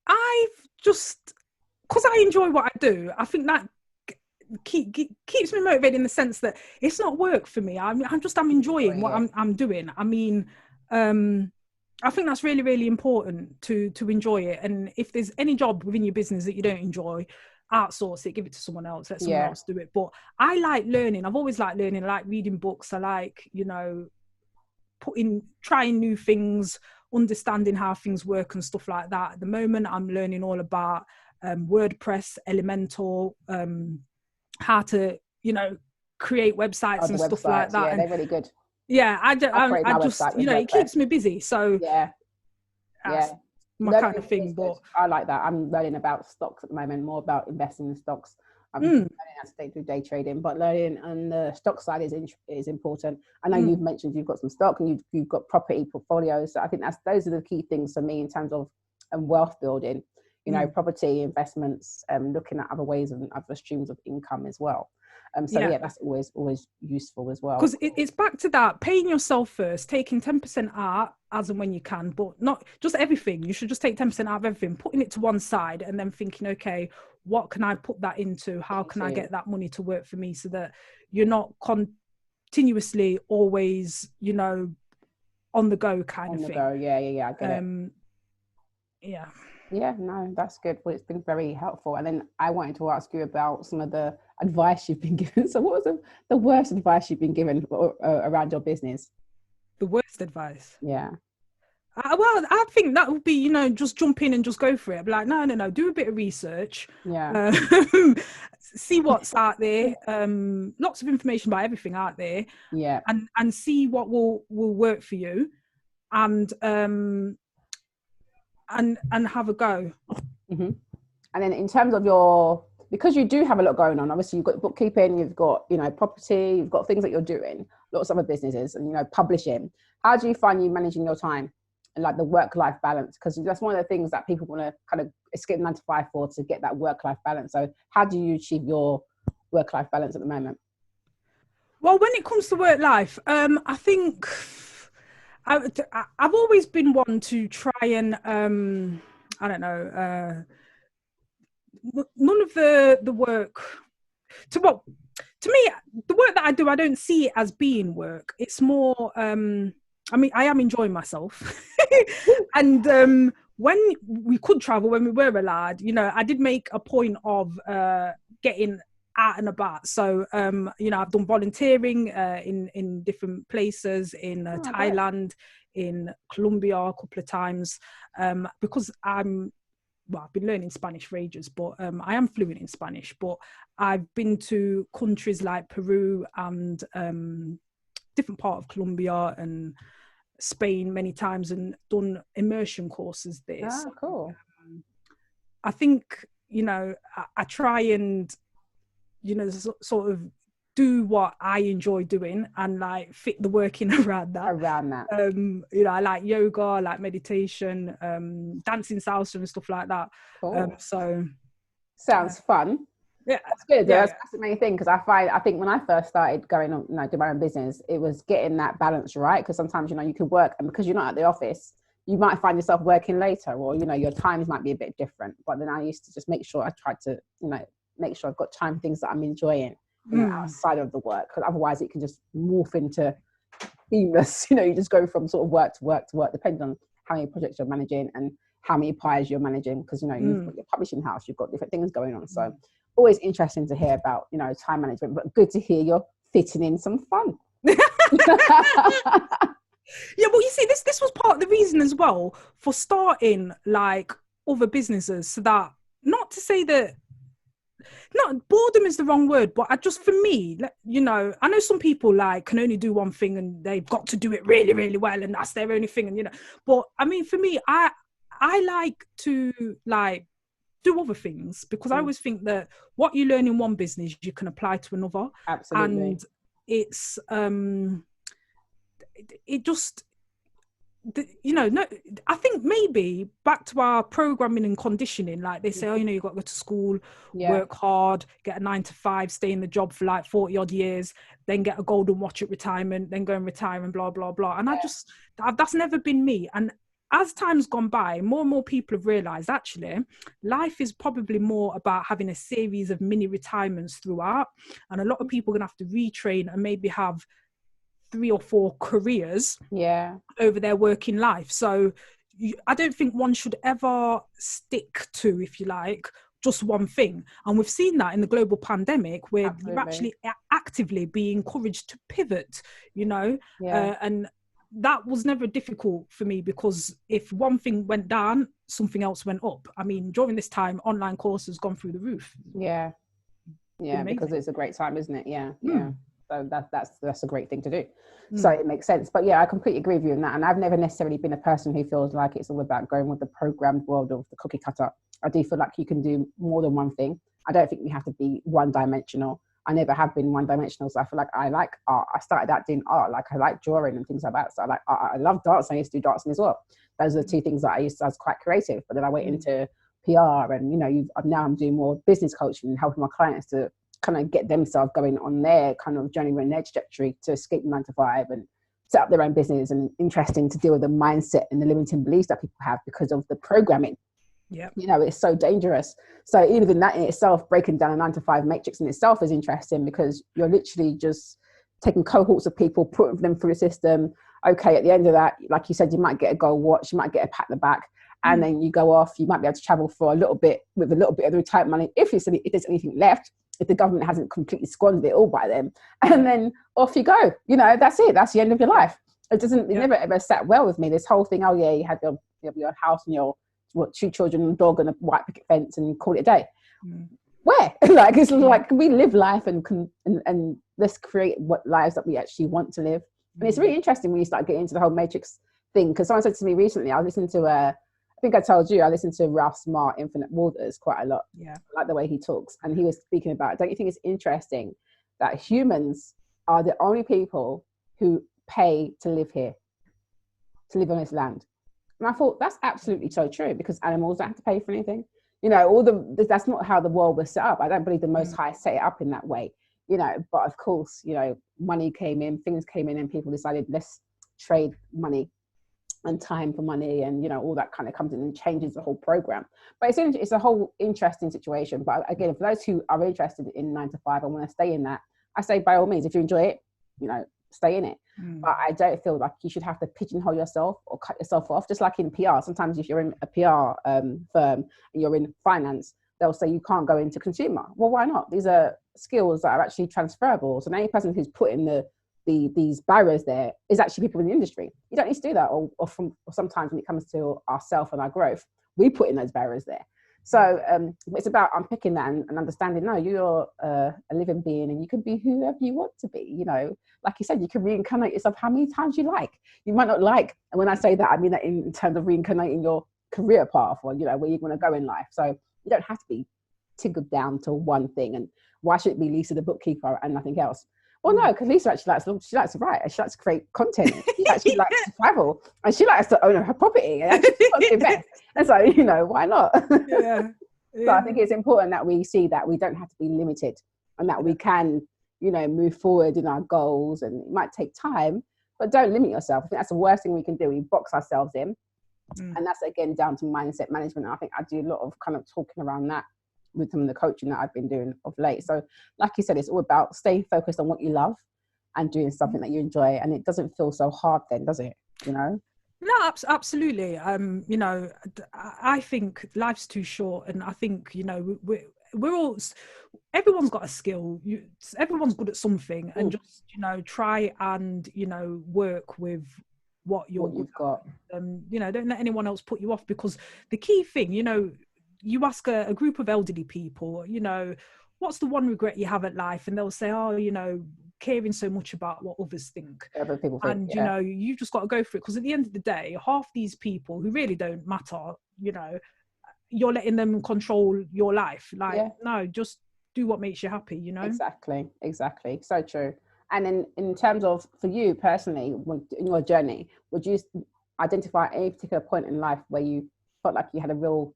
S2: I've just... because I enjoy what I do, I think that keeps me motivated in the sense that it's not work for me. I'm enjoying what I'm doing. I mean, I think that's really, really important to enjoy it. And if there's any job within your business that you don't enjoy, outsource it, give it to someone else, let someone else do it. But I like learning. I've always liked learning. I like reading books. I like, you know, trying new things, understanding how things work and stuff like that. At the moment, I'm learning all about WordPress, Elementor, how to, you you know, create websites and stuff like that.
S1: Yeah, they're really good.
S2: Yeah, I just you know, it keeps me busy. So that's my kind of thing. But
S1: I like that. I'm learning about stocks at the moment, more about investing in stocks. I'm learning how to do day trading, but learning on the stock side is important. I know you've mentioned you've got some stock and you've got property portfolios. So I think those are the key things for me in terms of wealth building. You know, property investments, looking at other ways and other streams of income as well. That's always useful as well.
S2: Because it's back to that, paying yourself first, taking 10% out as and when you can, but not just everything. You should just take 10% out of everything, putting it to one side and then thinking, okay, what can I put that into? How can I get that money to work for me so that you're not continuously always, you know, on the go kind of thing.
S1: On the go, yeah, I get it.
S2: Yeah,
S1: no, that's good. Well, it's been very helpful. And then I wanted to ask you about some of the advice you've been given. So what was the worst advice you've been given around your business?
S2: The worst advice?
S1: Yeah.
S2: Well, I think that would be, just jump in and just go for it. Be like, no, do a bit of research.
S1: Yeah.
S2: See what's out there. Lots of information about everything out there,
S1: Yeah.
S2: and see what will work for you, and have a go.
S1: Mm-hmm. And then in terms of because you do have a lot going on, obviously you've got bookkeeping, you've got, property, you've got things that you're doing, lots of other businesses, and, publishing. How do you find you managing your time and like the work-life balance? Because that's one of the things that people want to kind of escape 9 to 5 for, to get that work-life balance. So how do you achieve your work-life balance at the moment?
S2: Well, when it comes to work life, I think I've always been one to try and I don't know, none of the work to me, the work that I do, I don't see it as being work. It's more I am enjoying myself. And when we could travel, when we were allowed, I did make a point of getting out and about. So I've done volunteering in different places in Thailand, in Colombia a couple of times, because I've been learning Spanish for ages, but I am fluent in Spanish. But I've been to countries like Peru and different part of Colombia and Spain many times, and done immersion courses there.
S1: Oh, cool.
S2: I think, I try and, sort of do what I enjoy doing and like fit the work in around that. I like yoga, I like meditation, dancing salsa and stuff like that.
S1: Cool.
S2: So
S1: sounds fun.
S2: Yeah,
S1: that's good. Yeah. That's the main thing, because I think when I first started going on, do my own business, it was getting that balance right. Because sometimes you can work, and because you're not at the office, you might find yourself working later, or your times might be a bit different. But then I used to just make sure I tried to make sure I've got time for things that I'm enjoying outside of the work, because otherwise it can just morph into seamless. You just go from sort of work to work to work, depending on how many projects you're managing and how many pies you're managing, because you've got your publishing house, you've got different things going on. So always interesting to hear about time management, but good to hear you're fitting in some fun.
S2: Yeah, well, you see, this was part of the reason as well for starting like other businesses, so that, not to say that, not boredom is the wrong word, but for me, I know some people like can only do one thing and they've got to do it really, really well, and that's their only thing, and but I mean, for me, I like to like do other things, because I always think that what you learn in one business you can apply to another.
S1: Absolutely.
S2: And it's it just, no, I think maybe back to our programming and conditioning, like they say, you've got to go to school, work hard, get a 9 to 5, stay in the job for like 40 odd years, then get a golden watch at retirement, then go and retire and blah blah blah. And that's never been me. And as time's gone by, more and more people have realised actually life is probably more about having a series of mini retirements throughout, and a lot of people are going to have to retrain and maybe have 3 or 4 careers over their working life. So I don't think one should ever stick to, if you like, just one thing. And we've seen that in the global pandemic, where you're actually actively being encouraged to pivot, and that was never difficult for me, because if one thing went down, something else went up. I mean, during this time, online courses has gone through the roof.
S1: Yeah, because it's a great time, isn't it? Yeah. So that's a great thing to do. So it makes sense. But I completely agree with you on that. And I've never necessarily been a person who feels like it's all about going with the programmed world of the cookie cutter. I do feel like you can do more than one thing. I don't think you have to be one dimensional. I never have been one dimensional. So I feel like I like art. I started out doing art. Like I like drawing and things like that. So I like art. I love dancing. I used to do dancing as well. Those are the 2 things that I was quite creative. But then I went into PR, and now I'm doing more business coaching and helping my clients to kind of get themselves going on their kind of journey and their trajectory to escape 9 to 5 and set up their own business. And interesting to deal with the mindset and the limiting beliefs that people have because of the programming.
S2: Yeah,
S1: it's so dangerous. So even that in itself, breaking down a 9 to 5 matrix in itself is interesting, because you're literally just taking cohorts of people, putting them through the system. Okay, at the end of that, like you said, you might get a gold watch, you might get a pat on the back, and then you go off. You might be able to travel for a little bit with a little bit of the retirement money, if there's anything left, if the government hasn't completely squandered it all by then. And then off you go. That's it. That's the end of your life. It never ever sat well with me. This whole thing, oh yeah, you have your house and your 2 children and a dog and a white picket fence and call it a day. Where? Like, it's like, can we live life and let's create what lives that we actually want to live? And it's really interesting when you start getting into the whole Matrix thing, because someone said to me recently, I listened to I think I told you, I listened to Ralph Smart, Infinite Waters, quite a lot.
S2: Yeah.
S1: I like the way he talks. And he was speaking about, don't you think it's interesting that humans are the only people who pay to live here, to live on this land? And I thought, that's absolutely so true, because animals don't have to pay for anything. You know, that's not how the world was set up. I don't believe the Most High set it up in that way, you know. But of course, you know, money came in, things came in, and people decided, let's trade money and time for money, and, you know, all that kind of comes in and changes the whole program. But it's a whole interesting situation. But again, for those who are interested in 9 to 5 and want to stay in that, I say, by all means, if you enjoy it, you know, stay in it. But I don't feel like you should have to pigeonhole yourself or cut yourself off. Just like in PR, sometimes if you're in a PR firm and you're in finance, they'll say you can't go into consumer. Well, why not? These are skills that are actually transferable. So the only person who's putting these barriers there is actually people in the industry. You don't need to do that. Or sometimes when it comes to ourselves and our growth, we put in those barriers there. So it's about unpicking that and understanding, no, you're a living being and you can be whoever you want to be. You know, like you said, you can reincarnate yourself how many times you like. You might not like, and when I say that, I mean that in terms of reincarnating your career path, or, you know, where you want to go in life. So you don't have to be tickled down to one thing. And why should it be Lisa the bookkeeper and nothing else? Well, no, because Lisa actually likes to write, and she likes to create content. She actually likes to travel, and she likes to own her property, and she wants to invest. And so, you know, why not?
S2: Yeah.
S1: So I think it's important that we see that we don't have to be limited, and that we can, you know, move forward in our goals. And it might take time, but don't limit yourself. I think that's the worst thing we can do. We box ourselves in, and that's again down to mindset management. And I think I do a lot of kind of talking around that with some of the coaching that I've been doing of late. So like you said, it's all about staying focused on what you love and doing something that you enjoy, and it doesn't feel so hard then, does it? You know?
S2: No, absolutely. You know, I think life's too short, and I think, you know, we're all, everyone's got a skill. Everyone's good at something, and just, you know, try and, you know, work with what you've got. You know, don't let anyone else put you off, because the key thing, you know, you ask a group of elderly people, you know, what's the one regret you have at life? And they'll say, oh, you know, caring so much about what others think.
S1: Other people think,
S2: and, you know, you just got to go for it. Because at the end of the day, half these people who really don't matter, you know, you're letting them control your life. Like, no, just do what makes you happy, you know?
S1: Exactly. So true. And in terms of, for you personally, in your journey, would you identify any particular point in life where you felt like you had a real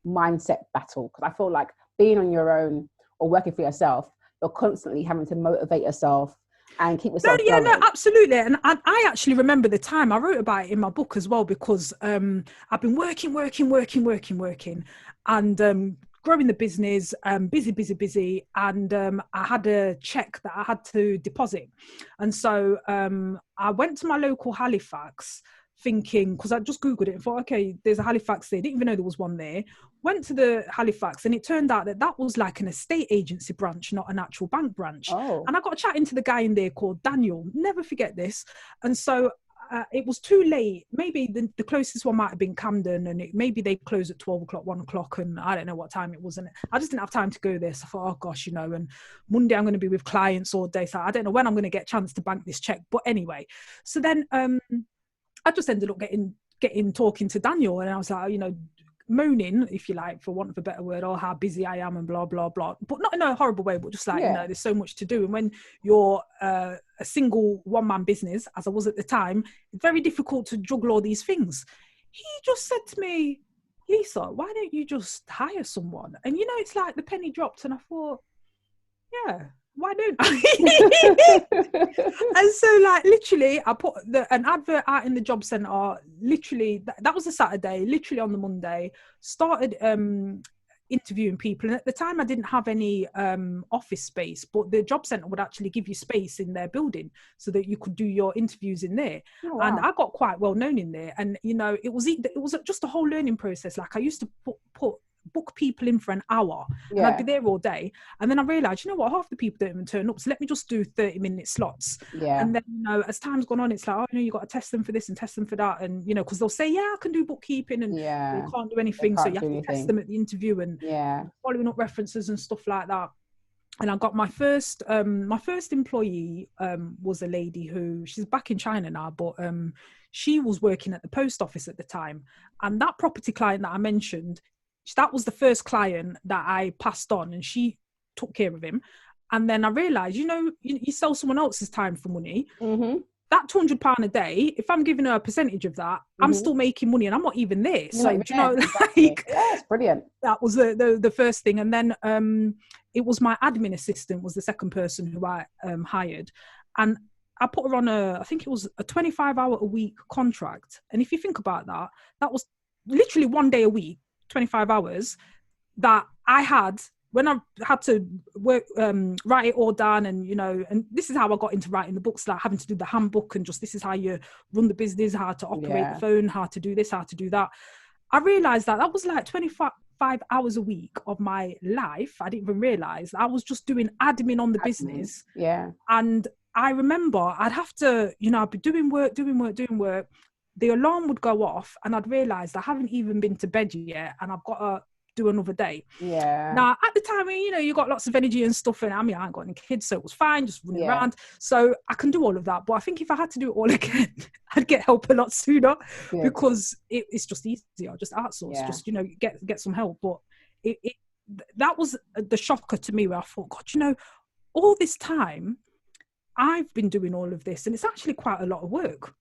S1: mindset battle? Because I feel like being on your own or working for yourself, you're constantly having to motivate yourself and keep yourself going.
S2: No, absolutely. And I actually remember the time I wrote about it in my book as well, because I've been working and growing the business, busy. And I had a check that I had to deposit. And so I went to my local Halifax thinking, because I just Googled it and thought, okay, there's a Halifax there. Didn't even know there was one there. Went to the Halifax, and it turned out that was like an estate agency branch, not an actual bank branch.
S1: Oh.
S2: And I got chatting to the guy in there called Daniel. Never forget this. And so it was too late. Maybe the closest one might have been Camden, and maybe they closed at 12 o'clock, 1 o'clock, and I don't know what time it was. And I just didn't have time to go there. So I thought, oh gosh, you know, and Monday I'm going to be with clients all day. So I don't know when I'm going to get a chance to bank this check. But anyway, so then I just ended up getting talking to Daniel, and I was like, you know, moaning, if you like, for want of a better word, or how busy I am and blah, blah, blah. But not in a horrible way, but just like, you know, there's so much to do. And when you're a single one-man business, as I was at the time, it's very difficult to juggle all these things. He just said to me, Lisa, why don't you just hire someone? And, you know, it's like the penny dropped, and I thought, yeah, why don't I? And so, like, literally, I put an advert out in the job centre. Literally, that was a Saturday. Literally on the Monday, started interviewing people. And at the time, I didn't have any office space, but the job centre would actually give you space in their building so that you could do your interviews in there. Oh, wow. And I got quite well known in there. And, you know, it was just a whole learning process. Like, I used to put book people in for an hour, and I'd be there all day. And then I realized, you know what, half the people don't even turn up, so let me just do 30-minute slots. And then, you know, as time's gone on, it's like, oh, you know, you got to test them for this and test them for that, and you know, because they'll say, yeah, I can do bookkeeping, and you can't do anything, so you have to test them at the interview and following up references and stuff like that. And I got my first employee was a lady who, she's back in China now, but she was working at the post office at the time. And that property client that I mentioned, that was the first client that I passed on, and she took care of him. And then I realized, you know, you sell someone else's time for money. That £200 a day, if I'm giving her a percentage of that, I'm still making money, and I'm not even there. So, do you know, like,
S1: it's brilliant.
S2: That was the first thing. And then it was my admin assistant was the second person who I hired. And I put her on I think it was a 25-hour-a-week contract. And if you think about that, that was literally 1 day a week, 25 hours, that I had when I had to work, write it all down. And, you know, and this is how I got into writing the books, like having to do the handbook and just, this is how you run the business, how to operate the phone, how to do this, how to do that. I realized that was like 25 hours a week of my life. I didn't even realize I was just doing admin on the business. And I remember I'd have to, you know, I'd be doing work. The alarm would go off, and I'd realize I haven't even been to bed yet, and I've got to do another day. Now, at the time, you know, you got lots of energy and stuff, and I mean, I ain't got any kids, so it was fine, just running around. So I can do all of that. But I think if I had to do it all again, I'd get help a lot sooner, because it's just easier. Just outsource, just, you know, get some help. But that was the shocker to me, where I thought, God, you know, all this time I've been doing all of this, and it's actually quite a lot of work.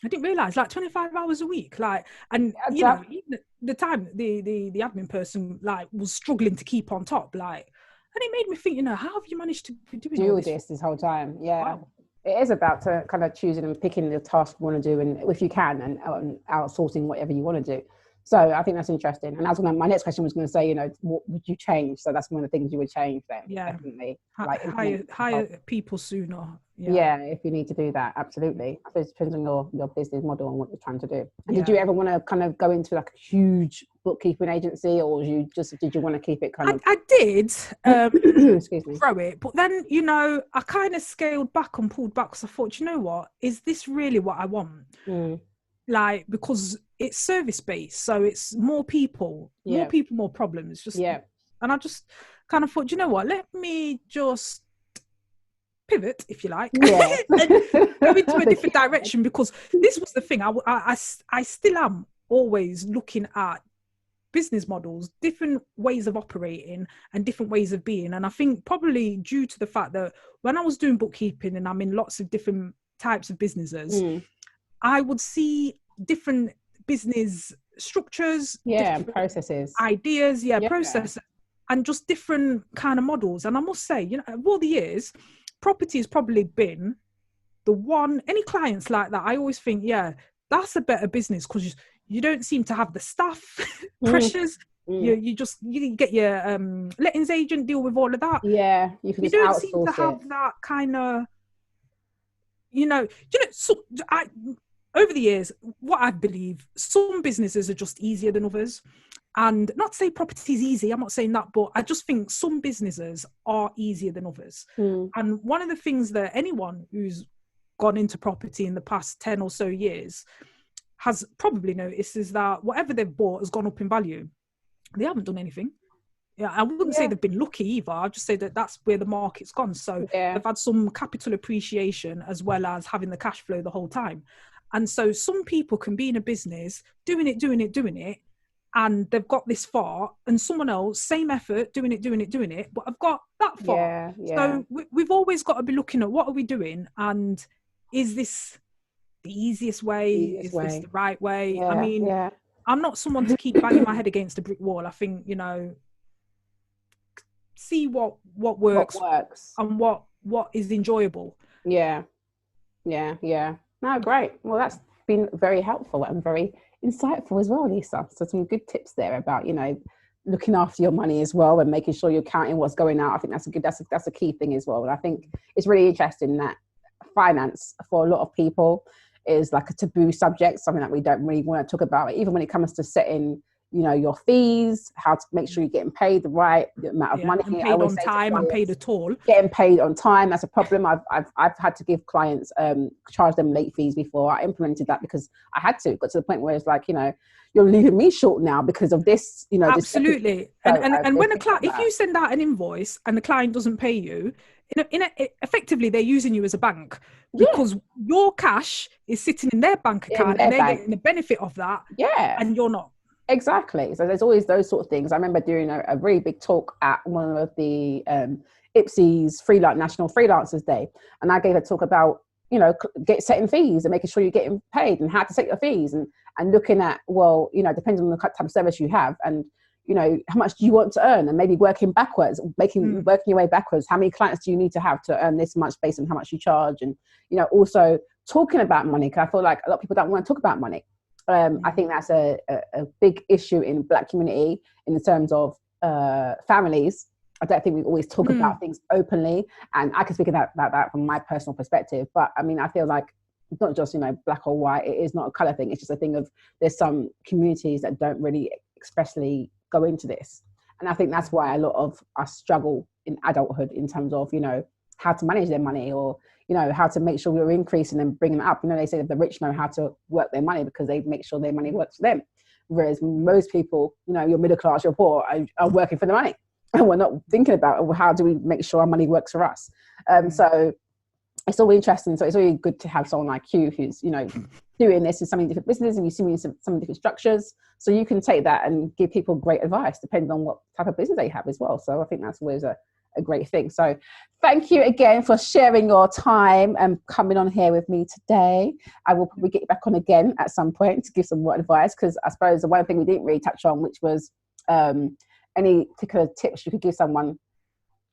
S2: I didn't realize, like, 25 hours a week, like, and you know, even the time the admin person, like, was struggling to keep on top, like, and it made me think, you know, how have you managed to be doing all this whole time?
S1: Wow. It is about to kind of choosing and picking the task you want to do, and if you can, and outsourcing whatever you want to do. So I think that's interesting. And that's my next question was going to say, you know, what would you change? So that's one of the things you would change then. Definitely. Like
S2: hire people sooner.
S1: If you need to do that, absolutely. So it depends on your business model and what you're trying to do. And did you ever want to kind of go into like a huge bookkeeping agency, or did you want to keep it kind of?
S2: I did
S1: excuse me,
S2: throw it, but then, you know, I kind of scaled back and pulled back, because I thought, you know what, is this really what I want? Like, because it's service based, so it's more people, more problems. Just and I just kind of thought, you know what, let me just pivot, if you like, and go into a different direction, because this was the thing. I still am always looking at business models, different ways of operating and different ways of being. And I think probably due to the fact that when I was doing bookkeeping and I'm in lots of different types of businesses, I would see different business structures,
S1: processes,
S2: ideas, processes, and just different kind of models. And I must say, you know, of all the years, property has probably been the one, any clients like that, I always think, that's a better business, because you don't seem to have the staff pressures. You get your lettings agent deal with all of that.
S1: You
S2: don't seem to have that kind of, over the years, what I believe, some businesses are just easier than others. And not to say property is easy, I'm not saying that, but I just think some businesses are easier than others. And one of the things that anyone who's gone into property in the past 10 or so years has probably noticed is that whatever they've bought has gone up in value. They haven't done anything. I wouldn't say they've been lucky either. I'd just say that that's where the market's gone. So they've had some capital appreciation as well as having the cash flow the whole time. And so some people can be in a business doing it, and they've got this far, and someone else, same effort, doing it, but I've got that far. So we've always got to be looking at, what are we doing? And is this the easiest way? Is this the right way? I mean, I'm not someone to keep banging my head against a brick wall. I think, you know, see what works and what is enjoyable.
S1: No, great. Well, that's been very helpful and very insightful as well, Lisa. So some good tips there about, you know, looking after your money as well and making sure you're counting what's going out. I think that's a key thing as well. And I think it's really interesting that finance for a lot of people is like a taboo subject, something that we don't really want to talk about, even when it comes to setting your fees, how to make sure you're getting paid the right amount of money.
S2: And paid on time and paid at all.
S1: Getting paid on time, that's a problem. I've had to give clients, charge them late fees before. I implemented that because I had to. It got to the point where it's like, you're leaving me short now because of this,
S2: Absolutely. And when a client, if you send out an invoice and the client doesn't pay you, effectively they're using you as a bank, because your cash is sitting in their bank account and they're getting the benefit of that.
S1: Yeah.
S2: And you're not.
S1: Exactly. So there's always those sort of things. I remember doing a really big talk at one of the IPSE's National Freelancers Day, and I gave a talk about setting fees and making sure you're getting paid and how to set your fees and looking at, depending on the type of service you have and how much do you want to earn, and maybe working backwards, working your way backwards. How many clients do you need to have to earn this much based on how much you charge? And also talking about money, because I feel like a lot of people don't want to talk about money. I think that's a big issue in Black community in terms of families. I don't think we always talk about things openly, and I can speak about that from my personal perspective. But I mean, I feel like it's not just black or white. It is not a color thing. It's just a thing of there's some communities that don't really expressly go into this, and I think that's why a lot of us struggle in adulthood in terms of how to manage their money, or how to make sure we're increasing and bringing it up. They say that the rich know how to work their money because they make sure their money works for them, whereas most people, you're middle class, you're poor, are working for the money, and we're not thinking about how do we make sure our money works for us. So it's all interesting. So it's really good to have someone like you who's doing this in so many different businesses, and you see me in some different structures, so you can take that and give people great advice depending on what type of business they have as well. So I think that's always a great thing. So thank you again for sharing your time and coming on here with me today. I will probably get you back on again at some point to give some more advice, because I suppose the one thing we didn't really touch on, which was any particular tips you could give someone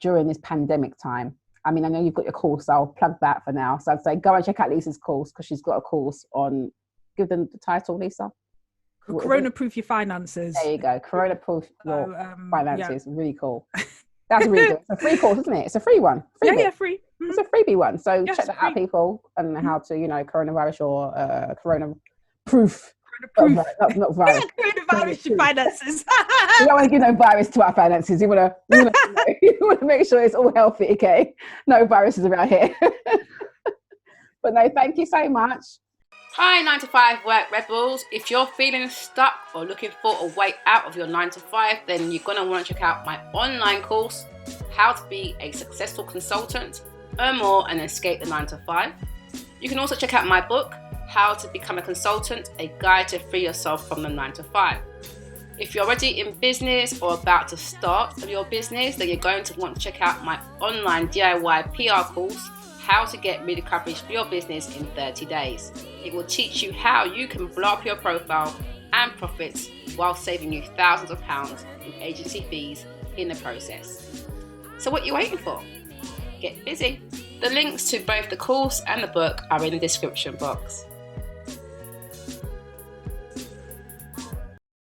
S1: during this pandemic time. I mean, I know you've got your course, so I'll plug that for now. So I'd say go and check out Lisa's course, because she's got a course on, give them the title, Lisa.
S2: Corona Proof Your Finances.
S1: There you go. Corona Proof Your Finances. Yeah. Really cool. That's really good. It's a free course, isn't it? It's a free one.
S2: Yeah, free.
S1: Mm-hmm. It's a freebie one. So check that out, people, and how to, coronavirus or corona proof. Not virus.
S2: Coronavirus finances.
S1: You don't want to give no virus to our finances. You want to make sure it's all healthy, okay? No viruses around here. But no, thank you so much.
S3: Hi 9 to 5 work rebels. If you're feeling stuck or looking for a way out of your 9 to 5, then you're going to want to check out my online course, How to Be a Successful Consultant, Earn More and Escape the 9 to 5. You can also check out my book, How to Become a Consultant, a guide to free yourself from the 9 to 5. If you're already in business or about to start your business, then you're going to want to check out my online DIY PR course, How to Get Media Coverage for Your Business in 30 days. It will teach you how you can blow up your profile and profits while saving you thousands of pounds in agency fees in the process. So what are you waiting for? Get busy. The links to both the course and the book are in the description box.